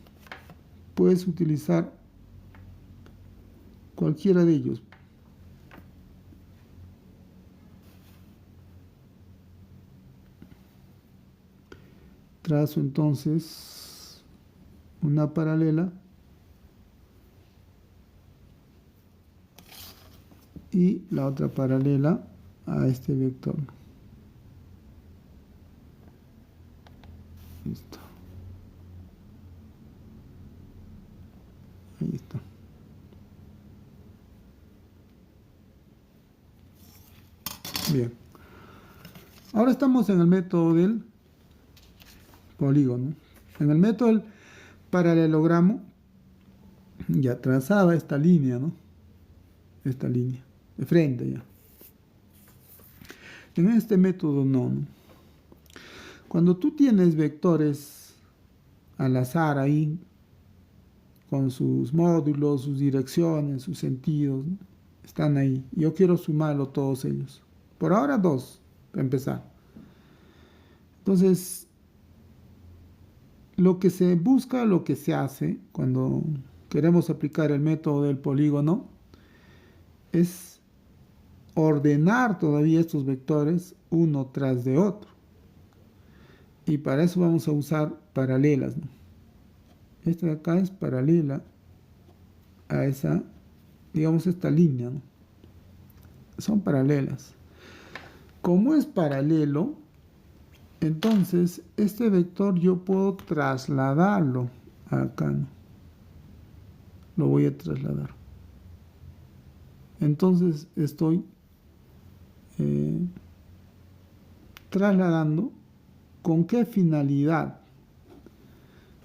Puedes utilizar cualquiera de ellos. Trazo entonces una paralela y la otra paralela a este vector. Listo. Ahí está. Bien. Ahora estamos en el método del polígono. En el método del paralelogramo ya trazaba esta línea, ¿no? Esta línea de frente ya. En este método no. Cuando tú tienes vectores al azar ahí, con sus módulos, sus direcciones, sus sentidos, ¿no? Están ahí. Yo quiero sumarlo todos ellos. Por ahora 2, para empezar. Entonces, lo que se busca, lo que se hace cuando queremos aplicar el método del polígono es ordenar todavía estos vectores uno tras de otro. Y para eso vamos a usar paralelas, ¿no? Esta de acá es paralela a esa, digamos, esta línea, ¿no? Son paralelas. Como es paralelo, entonces este vector yo puedo trasladarlo acá, ¿no? Lo voy a trasladar. Entonces estoy trasladando. ¿Con qué finalidad?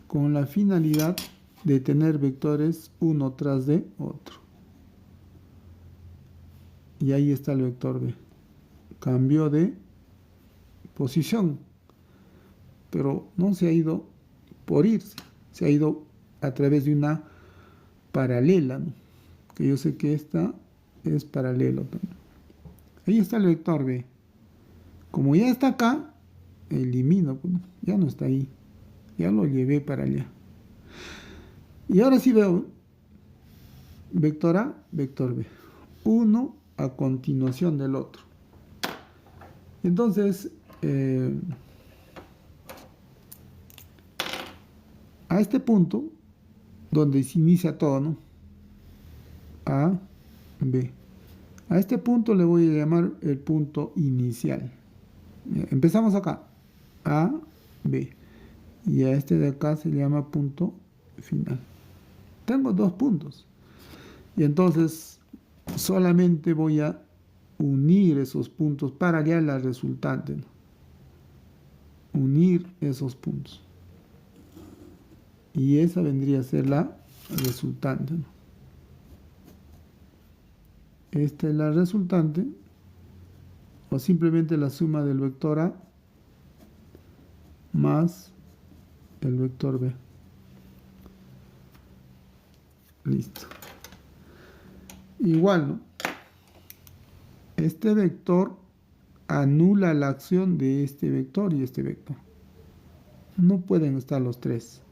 Con la finalidad de tener vectores uno tras de otro. Y ahí está el vector B. Cambió de posición, pero no se ha ido por irse, se ha ido a través de una paralela, ¿no? Que yo sé que esta es paralelo también. Ahí está el vector B. Como ya está acá, elimino, pues, ya no está ahí, ya lo llevé para allá. Y ahora sí veo vector A, vector B, uno a continuación del otro. Entonces, a este punto, donde se inicia todo, ¿no? A, B. A este punto le voy a llamar el punto inicial. Empezamos acá, A, B. Y a este de acá se llama punto final. Tengo 2 puntos. Y entonces solamente voy a unir esos puntos para hallar la resultante, ¿no? Unir esos puntos. Y esa vendría a ser la resultante, ¿no? Esta es la resultante, o simplemente la suma del vector A más el vector B. Listo. Igual, ¿no? Este vector anula la acción de este vector y este vector. No pueden estar los tres.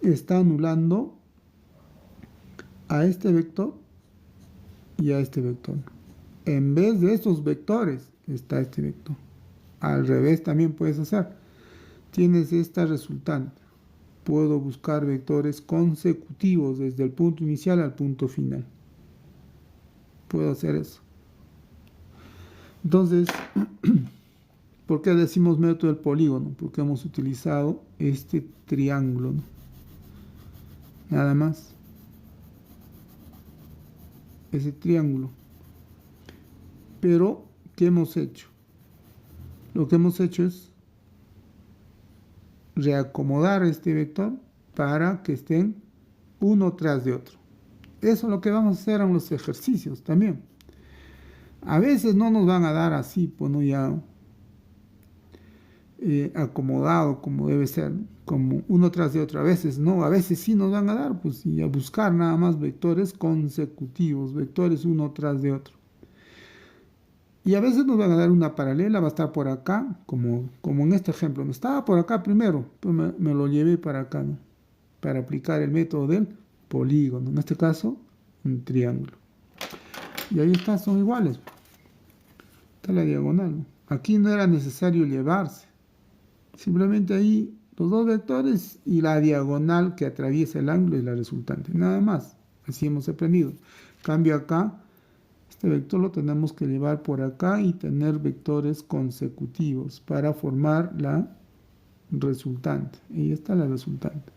Está anulando a este vector y a este vector. En vez de estos vectores está este vector. Al revés también puedes hacer. Tienes esta resultante. Puedo buscar vectores consecutivos desde el punto inicial al punto final. Puedo hacer eso. Entonces, ¿por qué decimos método del polígono? Porque hemos utilizado este triángulo, ¿no? Nada más. Ese triángulo. Pero, ¿qué hemos hecho? Lo que hemos hecho es reacomodar este vector para que estén uno tras de otro. Eso es lo que vamos a hacer en los ejercicios también. A veces no nos van a dar así, pues no ya acomodado como debe ser, como uno tras de otro. A veces no, a veces sí nos van a dar, pues y a buscar nada más vectores consecutivos, vectores uno tras de otro. Y a veces nos van a dar una paralela, va a estar por acá, como en este ejemplo. No estaba por acá primero, pues me lo llevé para acá, ¿no? Para aplicar el método del polígono. En este caso, un triángulo. Y ahí está, son iguales. Está la diagonal, ¿no? Aquí no era necesario llevarse. Simplemente ahí los dos vectores y la diagonal que atraviesa el ángulo y la resultante. Nada más. Así hemos aprendido. Cambio acá. Este vector lo tenemos que llevar por acá y tener vectores consecutivos para formar la resultante. Ahí está la resultante.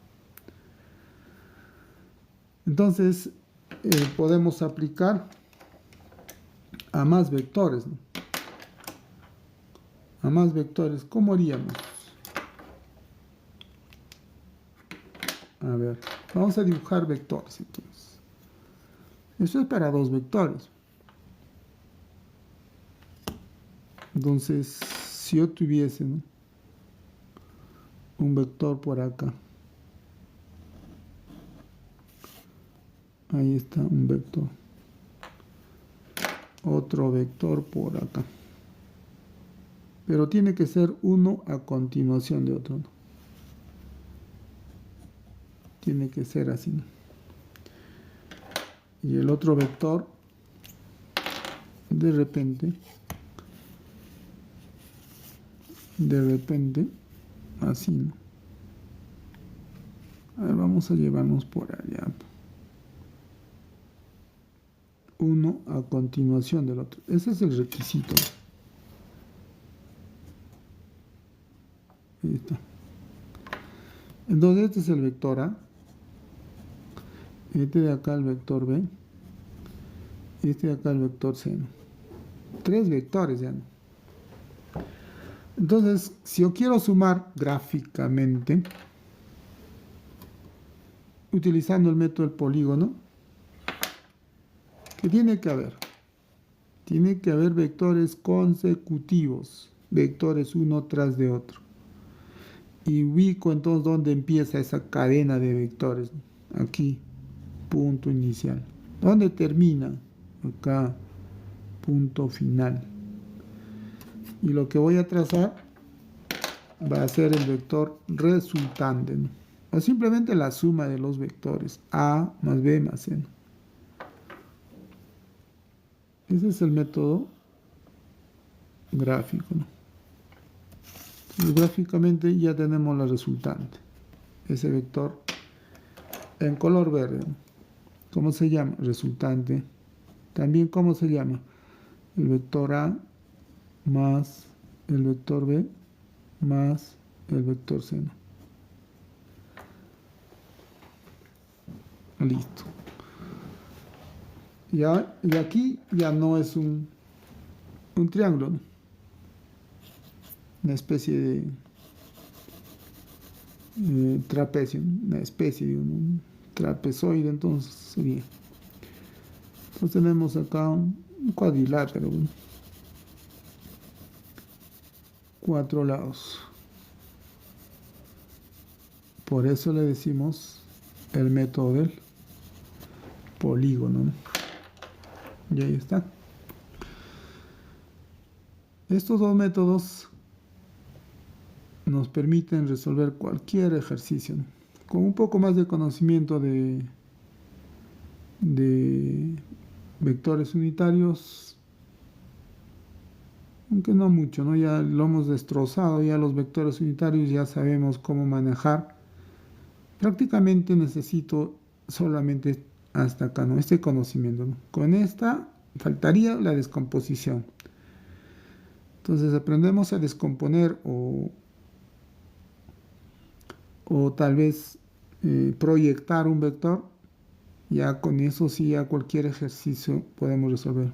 Entonces, podemos aplicar a más vectores, ¿no? A más vectores. ¿Cómo haríamos? A ver, vamos a dibujar vectores entonces. Eso es para 2 vectores. Entonces, si yo tuviese, ¿no?, un vector por acá. Ahí está un vector. Otro vector por acá. Pero tiene que ser uno a continuación de otro, ¿no? Tiene que ser así, ¿no? Y el otro vector, de repente, así, ¿no? A ver, vamos a llevarnos por allá. Uno a continuación del otro. Ese es el requisito. Ahí está. Entonces este es el vector A. Este de acá el vector B. Este de acá el vector C, ¿no? 3 vectores ya, ¿no? Entonces, si yo quiero sumar gráficamente, utilizando el método del polígono, ¿qué tiene que haber? Tiene que haber vectores consecutivos, vectores uno tras de otro. Y ubico entonces dónde empieza esa cadena de vectores. Aquí, punto inicial. ¿Dónde termina? Acá, punto final. Y lo que voy a trazar va a ser el vector resultante, ¿no? O simplemente la suma de los vectores A más B más C, ¿no? Ese es el método gráfico, ¿no? Y gráficamente ya tenemos la resultante. Ese vector en color verde, ¿no? ¿Cómo se llama? Resultante. También, ¿cómo se llama? El vector A más el vector B más el vector C, ¿no? Listo. Ya, y aquí ya no es un triángulo, ¿no? Una especie de trapecio, una especie de un trapezoide, entonces sería. Entonces tenemos acá un cuadrilátero, ¿no? 4 lados. Por eso le decimos el método del polígono, ¿no? Y ahí está. Estos dos métodos nos permiten resolver cualquier ejercicio, ¿no? Con un poco más de conocimiento de vectores unitarios, aunque no mucho, ¿no? Ya lo hemos destrozado, ya los vectores unitarios ya sabemos cómo manejar. Prácticamente necesito solamente hasta acá, ¿no? Este conocimiento, ¿no? Con esta faltaría la descomposición. Entonces aprendemos a descomponer o tal vez proyectar un vector. Ya con eso sí, ya cualquier ejercicio podemos resolver.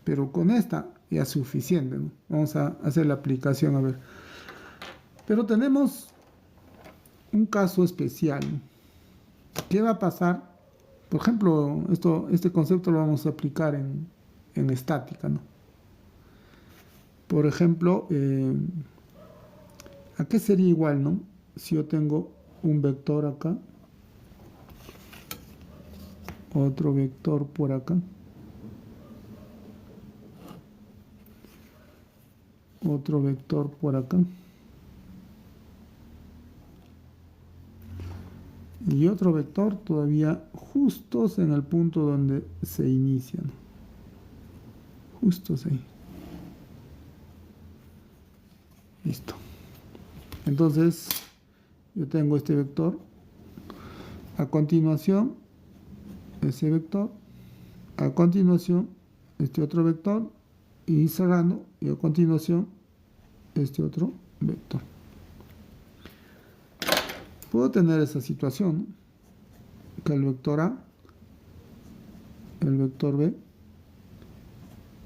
Pero con esta ya es suficiente, ¿no? Vamos a hacer la aplicación, a ver. Pero tenemos un caso especial, ¿no? ¿Qué va a pasar? Por ejemplo, este concepto lo vamos a aplicar en estática, ¿no? Por ejemplo, ¿a qué sería igual, no? Si yo tengo un vector acá, otro vector por acá, otro vector por acá y otro vector todavía justos en el punto donde se inician, justos ahí. Listo. Entonces yo tengo este vector, a continuación ese vector, a continuación este otro vector, y cerrando, y a continuación este otro vector. Puedo tener esa situación, ¿no? Que el vector A, el vector B,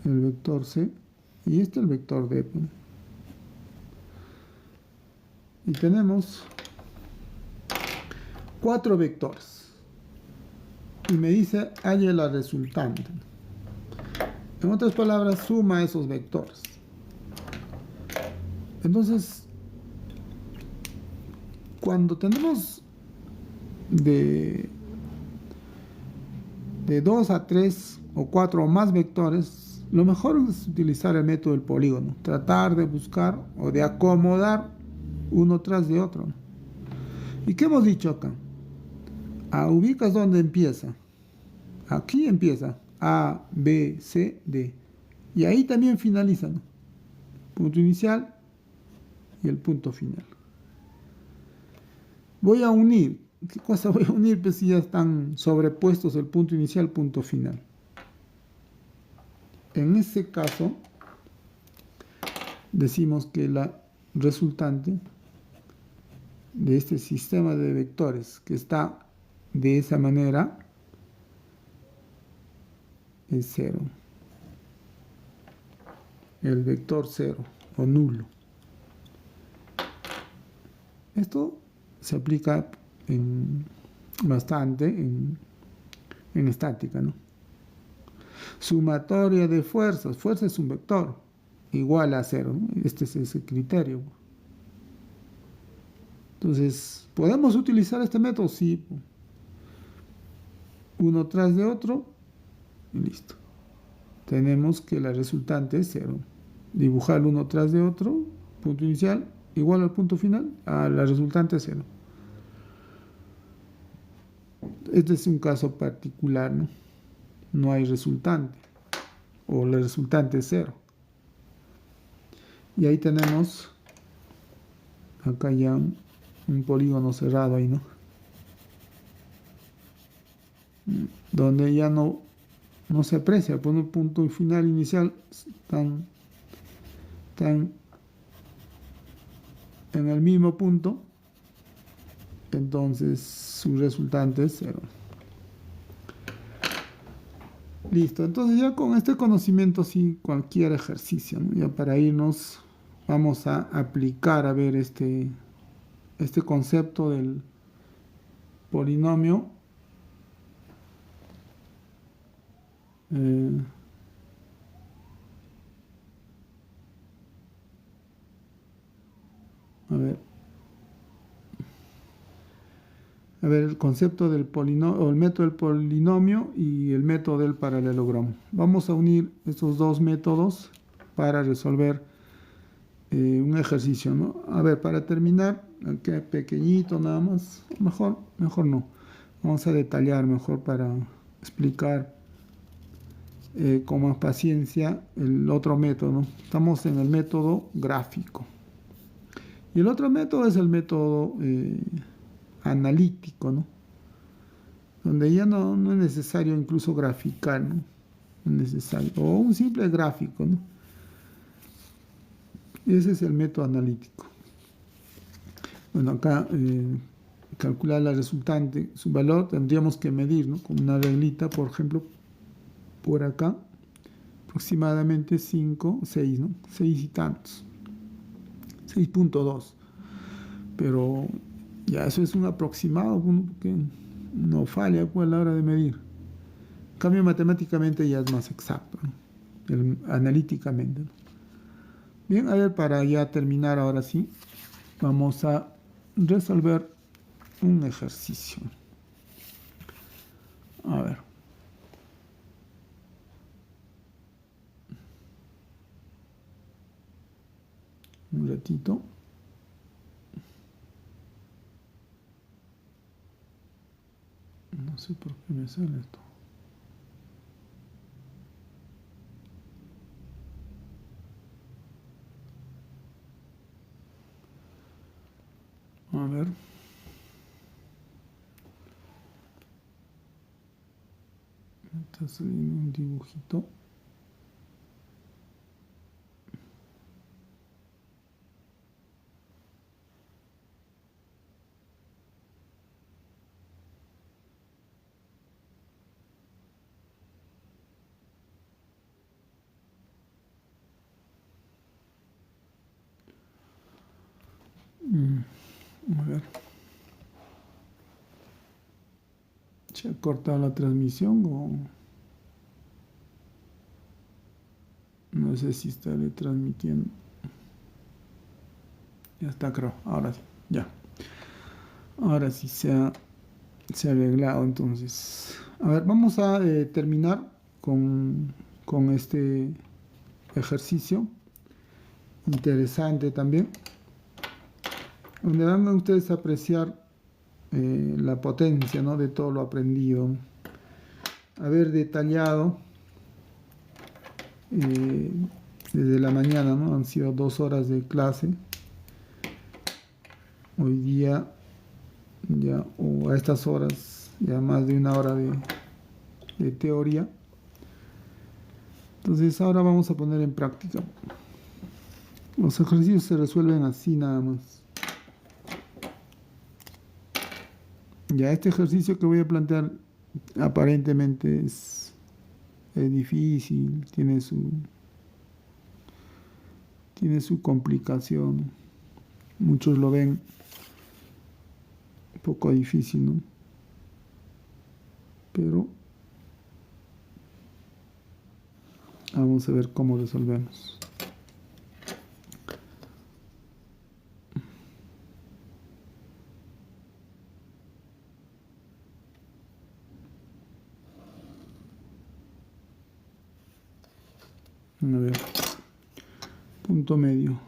el vector C y el vector D. Y tenemos 4 vectores. Y me dice, halla la resultante. En otras palabras, suma esos vectores. Entonces, cuando tenemos de 2 a 3 o 4 o más vectores, lo mejor es utilizar el método del polígono, tratar de buscar o de acomodar uno tras de otro. ¿Y qué hemos dicho acá? Ubicas dónde empieza. Aquí empieza A, B, C, D. Y ahí también finaliza, ¿no? Punto inicial y el punto final. Voy a unir. ¿Qué cosa voy a unir? Pues si ya están sobrepuestos el punto inicial, punto final. En ese caso, decimos que la resultante de este sistema de vectores que está de esa manera es 0. El vector 0 o nulo. Esto se aplica bastante en estática, ¿no? Sumatoria de fuerzas. Fuerza es un vector igual a 0, ¿no? Este es ese criterio. Entonces, ¿podemos utilizar este método? Sí. Uno tras de otro y listo. Tenemos que la resultante es 0. Dibujar uno tras de otro, punto inicial, igual al punto final, a la resultante es 0. Este es un caso particular, ¿no? No hay resultante, o la resultante es 0. Y ahí tenemos, acá ya un polígono cerrado ahí, ¿no? Donde ya no se aprecia, por un punto final inicial tan en el mismo punto, entonces su resultante es 0. Listo, entonces ya con este conocimiento, sí, cualquier ejercicio, ¿no? Ya para irnos, vamos a aplicar, a ver, este concepto del polinomio. eh, a ver, el concepto del polinomio, o el método del polinomio y el método del paralelogramo. Vamos a unir estos dos métodos para resolver un ejercicio, ¿no? A ver, para terminar, aquí pequeñito nada más, mejor no. Vamos a detallar mejor para explicar con más paciencia el otro método, ¿no? Estamos en el método gráfico. Y el otro método es el método analítico, ¿no? Donde ya no es necesario incluso graficar, ¿no? No es necesario. O un simple gráfico, ¿no? Ese es el método analítico. Bueno, acá calcular la resultante, su valor tendríamos que medir, ¿no? Con una reglita, por ejemplo, por acá, aproximadamente 5, 6, ¿no? 6 y tantos. 6.2. Pero ya eso es un aproximado, porque no falla pues, a la hora de medir. En cambio, matemáticamente ya es más exacto, ¿no? Analíticamente, ¿no? Bien, a ver, para ya terminar ahora sí, vamos a resolver un ejercicio. A ver. Un ratito. No sé por qué me sale esto. A ver. Está saliendo un dibujito. A ver. ¿Se ha cortado la transmisión o...? No sé si estaré transmitiendo. Ya está, creo. Ahora sí. Ya. Ahora sí se ha arreglado, entonces. A ver, vamos a terminar con este ejercicio. Interesante también. Donde van a ustedes a apreciar la potencia, ¿no? De todo lo aprendido. Haber detallado desde la mañana, ¿no? Han sido 2 horas de clase. Hoy día, ya, o a estas horas, ya más de 1 hora de teoría. Entonces ahora vamos a poner en práctica. Los ejercicios se resuelven así nada más. Ya este ejercicio que voy a plantear aparentemente es difícil, tiene su complicación. Muchos lo ven un poco difícil, ¿no? Pero vamos a ver cómo resolvemos. A ver, punto medio,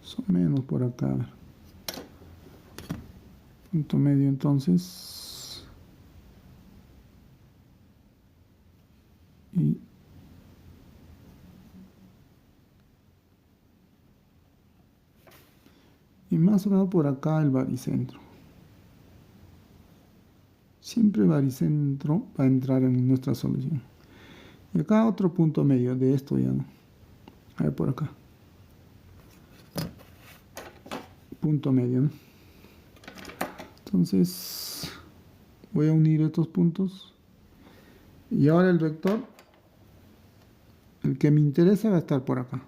más o menos por acá. A ver. Punto medio entonces. Y más o menos por acá el baricentro. Siempre baricentro va a entrar en nuestra solución. Y acá otro punto medio de esto ya, ¿no? A ver por acá. Punto medio, ¿no? Entonces voy a unir estos puntos Y ahora el vector, el que me interesa, va a estar por acá.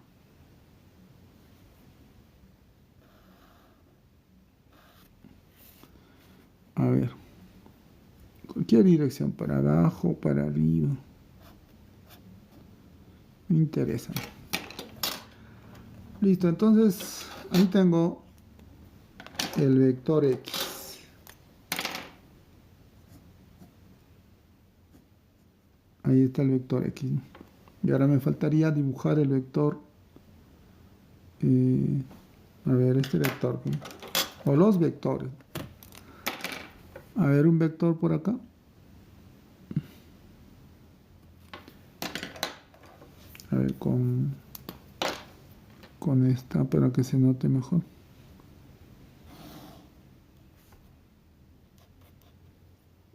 A ver, cualquier dirección, para abajo, para arriba. Me interesa. Listo, entonces ahí tengo el vector X. Ahí está el vector X. Y ahora me faltaría dibujar el vector, a ver, este vector, o los vectores. A ver, un vector por acá. A ver, con esta para que se note mejor.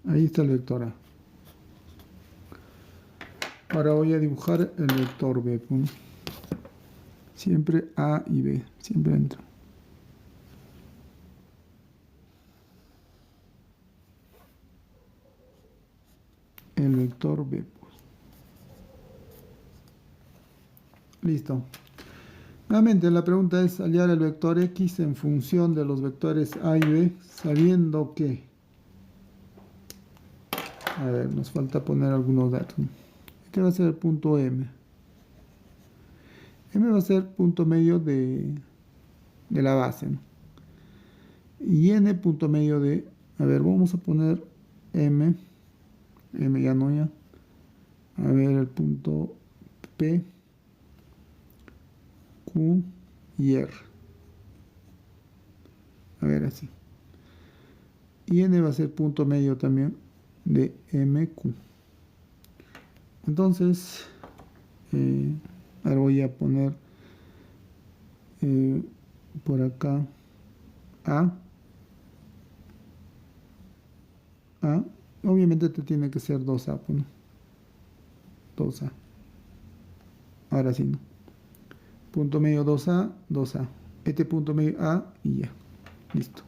Ahí está el vector A. Ahora voy a dibujar el vector B. Siempre A y B, siempre entro. El vector B. Listo. Nuevamente la pregunta es hallar el vector X en función de los vectores A y B, sabiendo que... A ver, nos falta poner algunos datos. Este va a ser el punto M. M va a ser punto medio de la base, ¿no? Y N punto medio de... A ver, vamos a poner M. M ya no ya. A ver, el punto P, Q y R. A ver, así. Y N va a ser punto medio también de MQ. Entonces, ahora voy a poner por acá A. Obviamente este tiene que ser 2A, ¿no? 2A. Ahora sí, ¿no? Punto medio 2A, 2A. Este punto medio A y ya. Listo.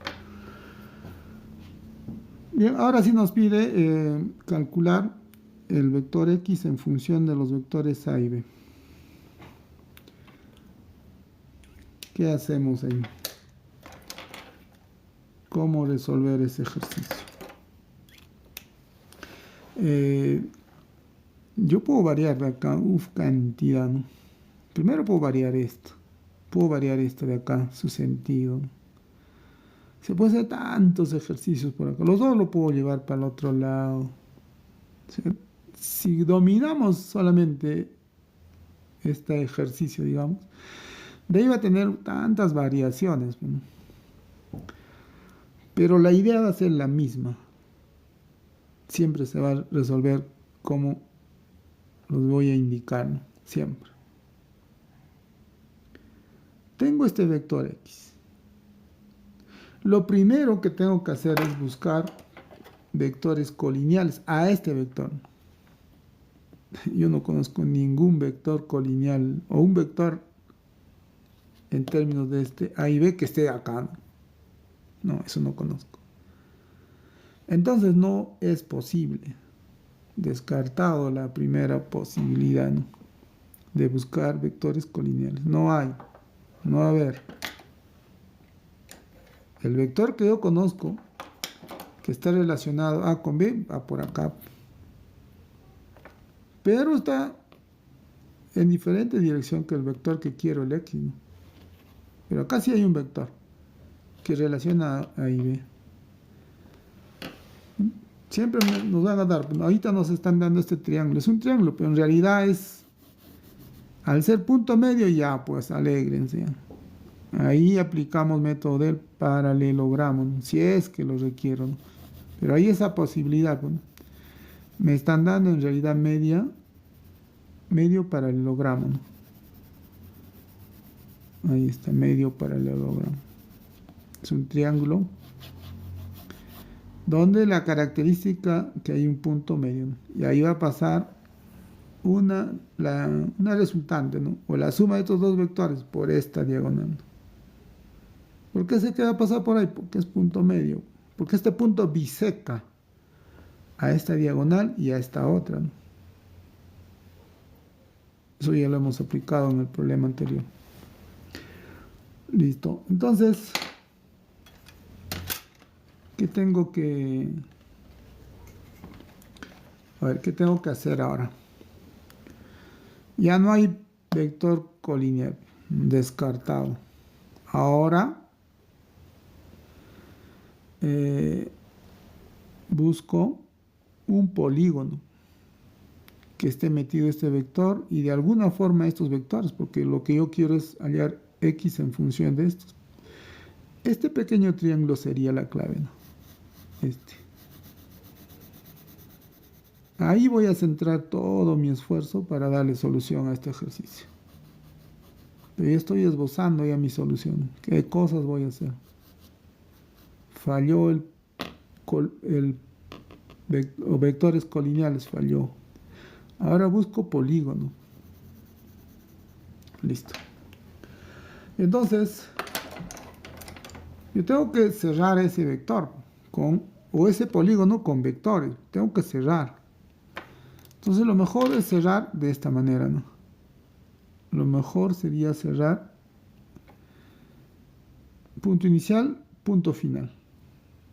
Bien, ahora sí nos pide calcular el vector X en función de los vectores A y B. ¿Qué hacemos ahí? ¿Cómo resolver ese ejercicio? Yo puedo variar de acá, cantidad, ¿no? Primero puedo variar esto. Puedo variar esto de acá, su sentido, ¿no? Se puede hacer tantos ejercicios por acá. Los dos lo puedo llevar para el otro lado. ¿Sí? Si dominamos solamente este ejercicio, digamos, de ahí va a tener tantas variaciones, ¿no? Pero la idea va a ser la misma. Siempre se va a resolver como los voy a indicar, ¿no? Siempre. Tengo este vector X. Lo primero que tengo que hacer es buscar vectores colineales a este vector. Yo no conozco ningún vector colineal o un vector en términos de este A y B que esté acá. No, eso no conozco. Entonces no es posible. Descartado la primera posibilidad, ¿no?, de buscar vectores colineales. No hay. No va a haber. El vector que yo conozco, que está relacionado A con B, va por acá. Pero está en diferente dirección que el vector que quiero, el X, ¿no? Pero acá sí hay un vector que relaciona A y B. Siempre nos van a dar, ahorita nos están dando este triángulo. Es un triángulo, pero en realidad es, al ser punto medio, ya pues alégrense. Ahí aplicamos método del paralelogramo, ¿no?, si es que lo requiero, ¿no? Pero hay esa posibilidad, ¿no? Me están dando en realidad medio paralelogramo, ¿no? Ahí está, medio paralelogramo. Es un triángulo donde la característica que hay un punto medio, ¿no? Y ahí va a pasar una resultante, ¿no?, o la suma de estos dos vectores por esta diagonal, ¿no? ¿Por qué se queda pasar por ahí? Porque es punto medio. Porque este punto biseca a esta diagonal y a esta otra, ¿no? Eso ya lo hemos aplicado en el problema anterior. Listo. Entonces, ¿qué tengo que... A ver, ¿qué tengo que hacer ahora? Ya no hay vector colineal, descartado. Ahora busco un polígono que esté metido este vector y de alguna forma estos vectores, porque lo que yo quiero es hallar x en función de estos. Este pequeño triángulo sería la clave, ¿no? Ahí voy a centrar todo mi esfuerzo para darle solución a este ejercicio. Pero ya estoy esbozando ya mi solución. ¿Qué cosas voy a hacer? Falló vectores colineales, falló. Ahora busco polígono. Listo. Entonces, yo tengo que cerrar ese vector o ese polígono con vectores. Tengo que cerrar. Entonces lo mejor es cerrar de esta manera, ¿no? Lo mejor sería cerrar punto inicial, punto final,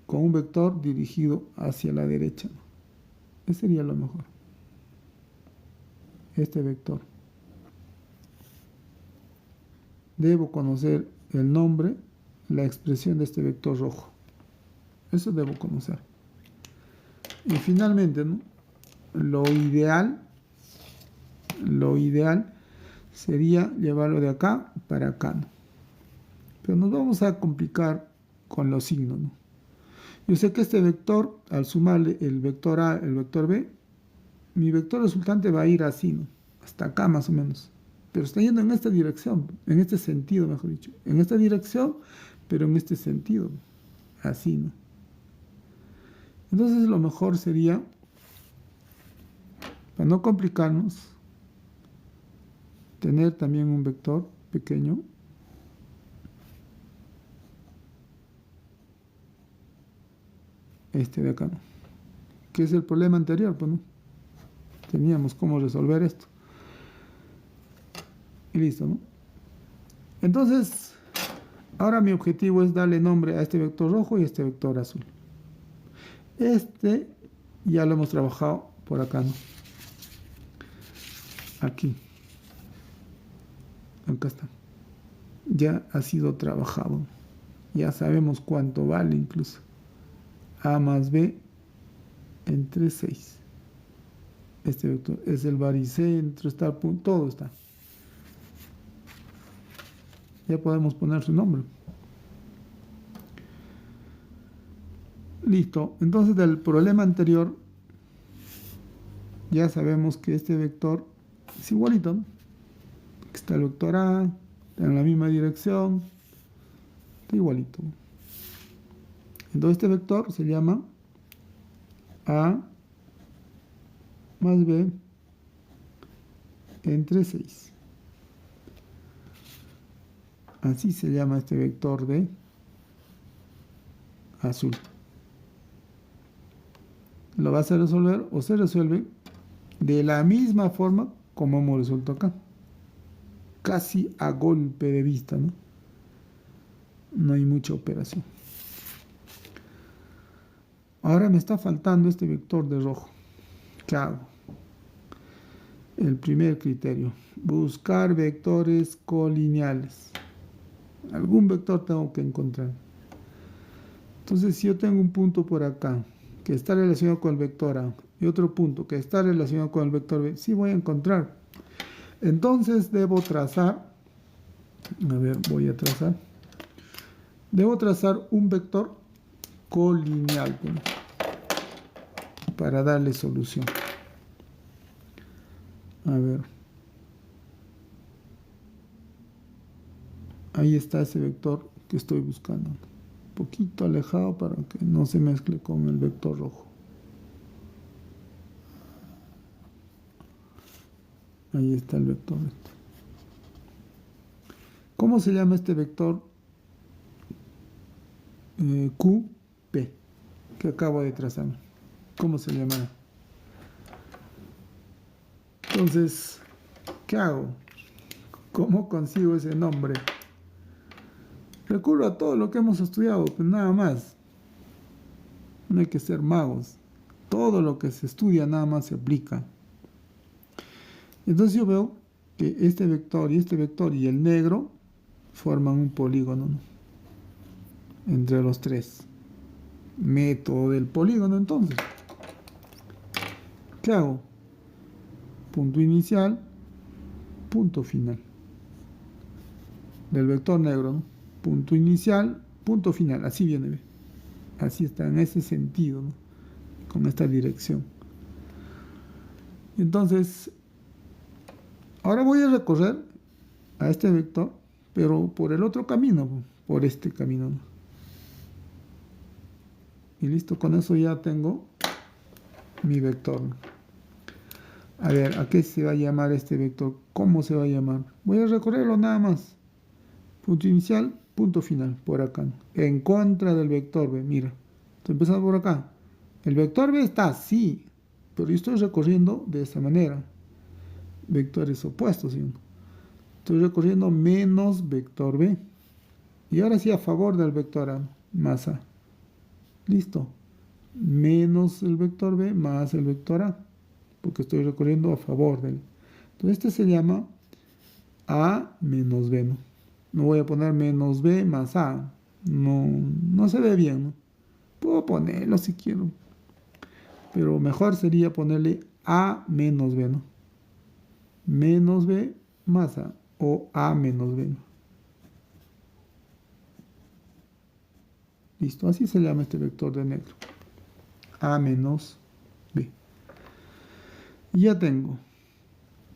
con un vector dirigido hacia la derecha, ¿no? Ese sería lo mejor. Este vector. Debo conocer el nombre, la expresión de este vector rojo. Eso debo conocer. Y finalmente, ¿no? Lo ideal sería llevarlo de acá para acá, ¿no? Pero nos vamos a complicar con los signos, ¿no? Yo sé que este vector, al sumarle el vector A, el vector B, mi vector resultante va a ir así, ¿no? Hasta acá más o menos. Pero está yendo en esta dirección, en este sentido, mejor dicho. En esta dirección, pero en este sentido. Así, ¿no? Entonces lo mejor sería, para no complicarnos, tener también un vector pequeño este de acá, ¿no? Que es el problema anterior, pues, ¿no? Teníamos cómo resolver esto. Y listo, ¿no? Entonces, ahora mi objetivo es darle nombre a este vector rojo y a este vector azul. Este ya lo hemos trabajado por acá, ¿no? Aquí. Acá está. Ya ha sido trabajado. Ya sabemos cuánto vale incluso. A más B entre 6. Este vector es el baricentro, está al punto, todo está. Ya podemos poner su nombre. Listo. Entonces del problema anterior ya sabemos que este vector es igualito, ¿no? Está el vector A, está en la misma dirección, está igualito. Entonces este vector se llama A más B entre 6. Así se llama este vector de azul. Lo vas a resolver o se resuelve de la misma forma como hemos resuelto acá. Casi a golpe de vista, ¿no? No hay mucha operación. Ahora me está faltando este vector de rojo. ¿Qué hago? El primer criterio, buscar vectores colineales. Algún vector tengo que encontrar. Entonces, si yo tengo un punto por acá que está relacionado con el vector A y otro punto que está relacionado con el vector B, sí voy a encontrar. Entonces, debo trazar, debo trazar un vector colineal, ¿no? Para darle solución. A ver. Ahí está ese vector que estoy buscando. Un poquito alejado para que no se mezcle con el vector rojo. Ahí está el vector. ¿Cómo se llama este vector? QP, que acabo de trazar. ¿Cómo se llama? Entonces, ¿Qué hago? ¿Cómo consigo ese nombre? Recurro a todo lo que hemos estudiado, pues nada más. No hay que ser magos. Todo lo que se estudia nada más se aplica. Entonces yo veo que este vector y el negro forman un polígono, ¿no? Entre los tres. Método del polígono, entonces. ¿Qué hago? Punto inicial, punto final. Del vector negro, ¿no? Punto inicial, punto final. Así viene, ¿ve? Así está, en ese sentido, ¿no? Con esta dirección. Entonces, ahora voy a recorrer a este vector, pero por el otro camino, por este camino, ¿no? Y listo, con eso ya tengo mi vector, ¿no? A ver, ¿a qué se va a llamar este vector? ¿Cómo se va a llamar? Voy a recorrerlo nada más. Punto inicial, punto final, por acá, ¿no? En contra del vector B, mira. Estoy empezando por acá. El vector B está así, pero yo estoy recorriendo de esta manera. Vectores opuestos, ¿sí? Estoy recorriendo menos vector B. Y ahora sí a favor del vector A, más A. Listo. Menos el vector B más el vector A, porque estoy recorriendo a favor de él. Entonces este se llama A menos B, ¿no? No voy a poner menos B más A. No se ve bien, ¿no? Puedo ponerlo si quiero, pero mejor sería ponerle A menos B, ¿no? Menos B más A, o A menos B, ¿no? Listo, así se llama este vector de negro. A menos B. Ya tengo.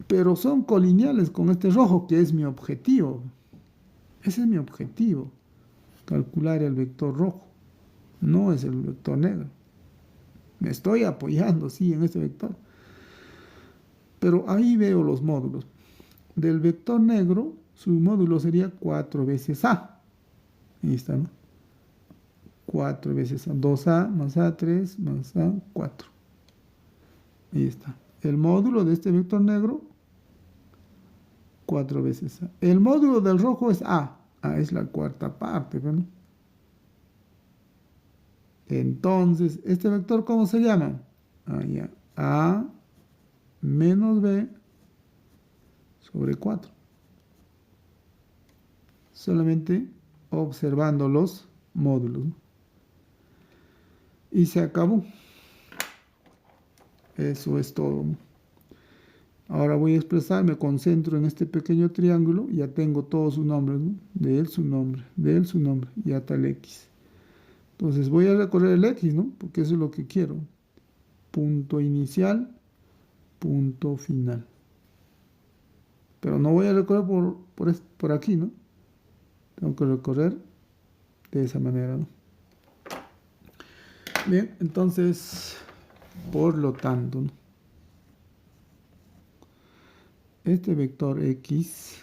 Pero son colineales con este rojo, que es mi objetivo. Ese es mi objetivo. Calcular el vector rojo. No es el vector negro. Me estoy apoyando, sí, en este vector. Pero ahí veo los módulos. Del vector negro, su módulo sería 4 veces A. Ahí está, ¿no? 4 veces A. 2A más A3 más A4. Ahí está. El módulo de este vector negro, 4 veces A. El módulo del rojo es A. A es la cuarta parte, ¿no? Entonces, ¿este vector cómo se llama? Ya. A menos B sobre 4. Solamente observando los módulos, ¿no? Y se acabó. Eso es todo, ¿no? Ahora voy a expresar, me concentro en este pequeño triángulo, ya tengo todos sus nombres, ¿no? De él su nombre, de él su nombre, y hasta el X. Entonces voy a recorrer el X, ¿no? Porque eso es lo que quiero. Punto inicial, punto final. Pero no voy a recorrer por aquí, ¿no? Tengo que recorrer de esa manera, ¿no? Bien, entonces, por lo tanto, ¿no? Este vector X,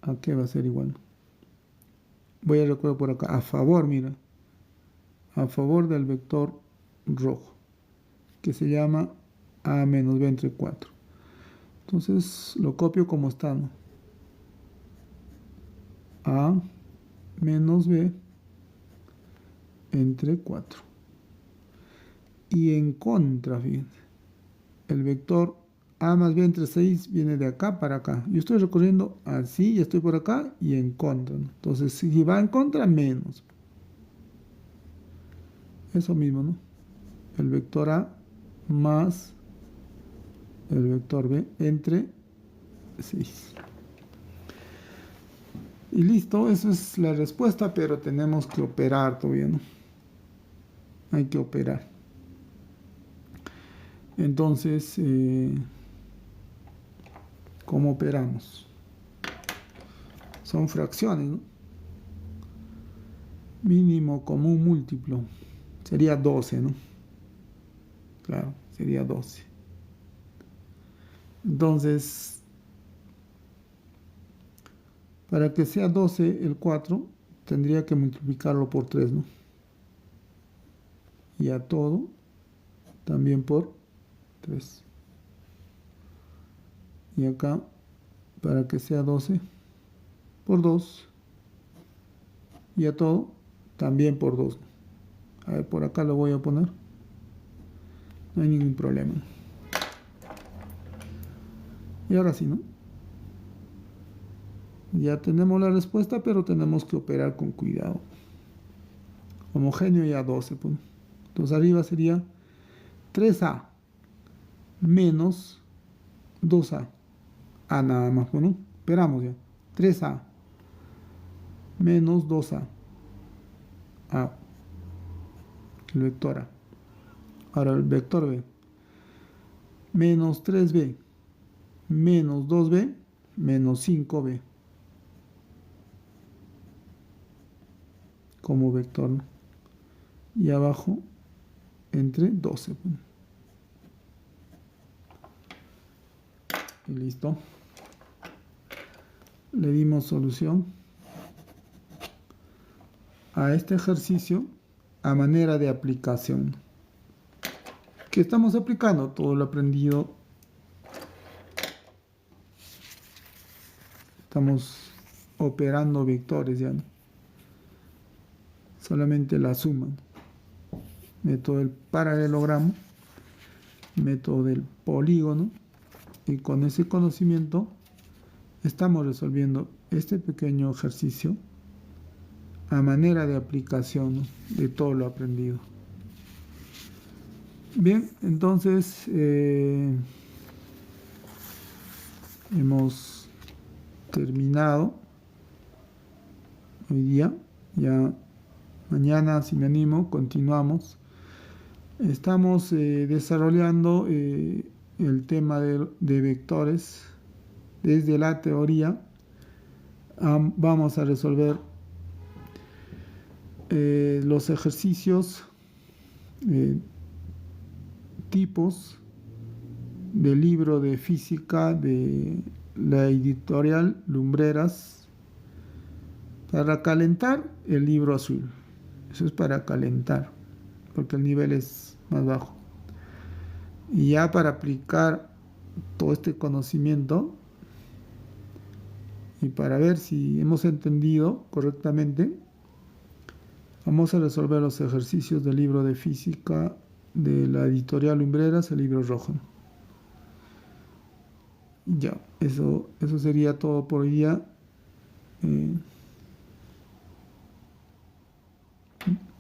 ¿a qué va a ser igual? Voy a recorrer por acá, a favor, mira, a favor del vector rojo, que se llama A menos B entre 4. Entonces lo copio como está, ¿no? A menos B entre 4. Y en contra, fíjense, el vector A más B entre 6 viene de acá para acá. Yo estoy recorriendo así y estoy por acá y en contra, ¿no? Entonces, si va en contra, menos. Eso mismo, ¿no? El vector A más el vector B entre 6. Y listo, eso es la respuesta, pero tenemos que operar todavía, ¿no? Hay que operar. Entonces, ¿cómo operamos? Son fracciones, ¿no? Mínimo común múltiplo. Sería 12, ¿no? Claro, sería 12. Entonces, para que sea 12 el 4, tendría que multiplicarlo por 3, ¿no? Y a todo también por 3. Y acá, para que sea 12 por 2. Y a todo, también por 2. A ver, por acá lo voy a poner. No hay ningún problema. Y ahora sí, ¿no? Ya tenemos la respuesta, pero tenemos que operar con cuidado. Homogéneo ya 12. Pues. Entonces arriba sería 3A menos 2A. A nada más, bueno, esperamos ya. 3A menos 2A. A. El vector A. Ahora el vector B. Menos 3B menos 2B menos 5B. Como vector, ¿no? Y abajo entre 12. Y listo. Le dimos solución a este ejercicio a manera de aplicación. ¿Qué estamos aplicando? Todo lo aprendido. Estamos operando vectores ya, ¿no? Solamente la suma. Método del paralelogramo, método del polígono, y con ese conocimiento estamos resolviendo este pequeño ejercicio a manera de aplicación, ¿no?, de todo lo aprendido. Bien, entonces hemos terminado hoy día. Ya mañana, si me animo, continuamos. Estamos desarrollando el tema de vectores desde la teoría. Vamos a resolver los ejercicios tipos del libro de física de la editorial Lumbreras para calentar el libro azul. Eso es para calentar, porque el nivel es más bajo. Y ya para aplicar todo este conocimiento y para ver si hemos entendido correctamente, vamos a resolver los ejercicios del libro de física de la editorial Lumbreras, el libro rojo. Ya, eso sería todo por hoy día.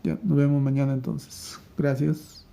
Ya, nos vemos mañana entonces. Gracias.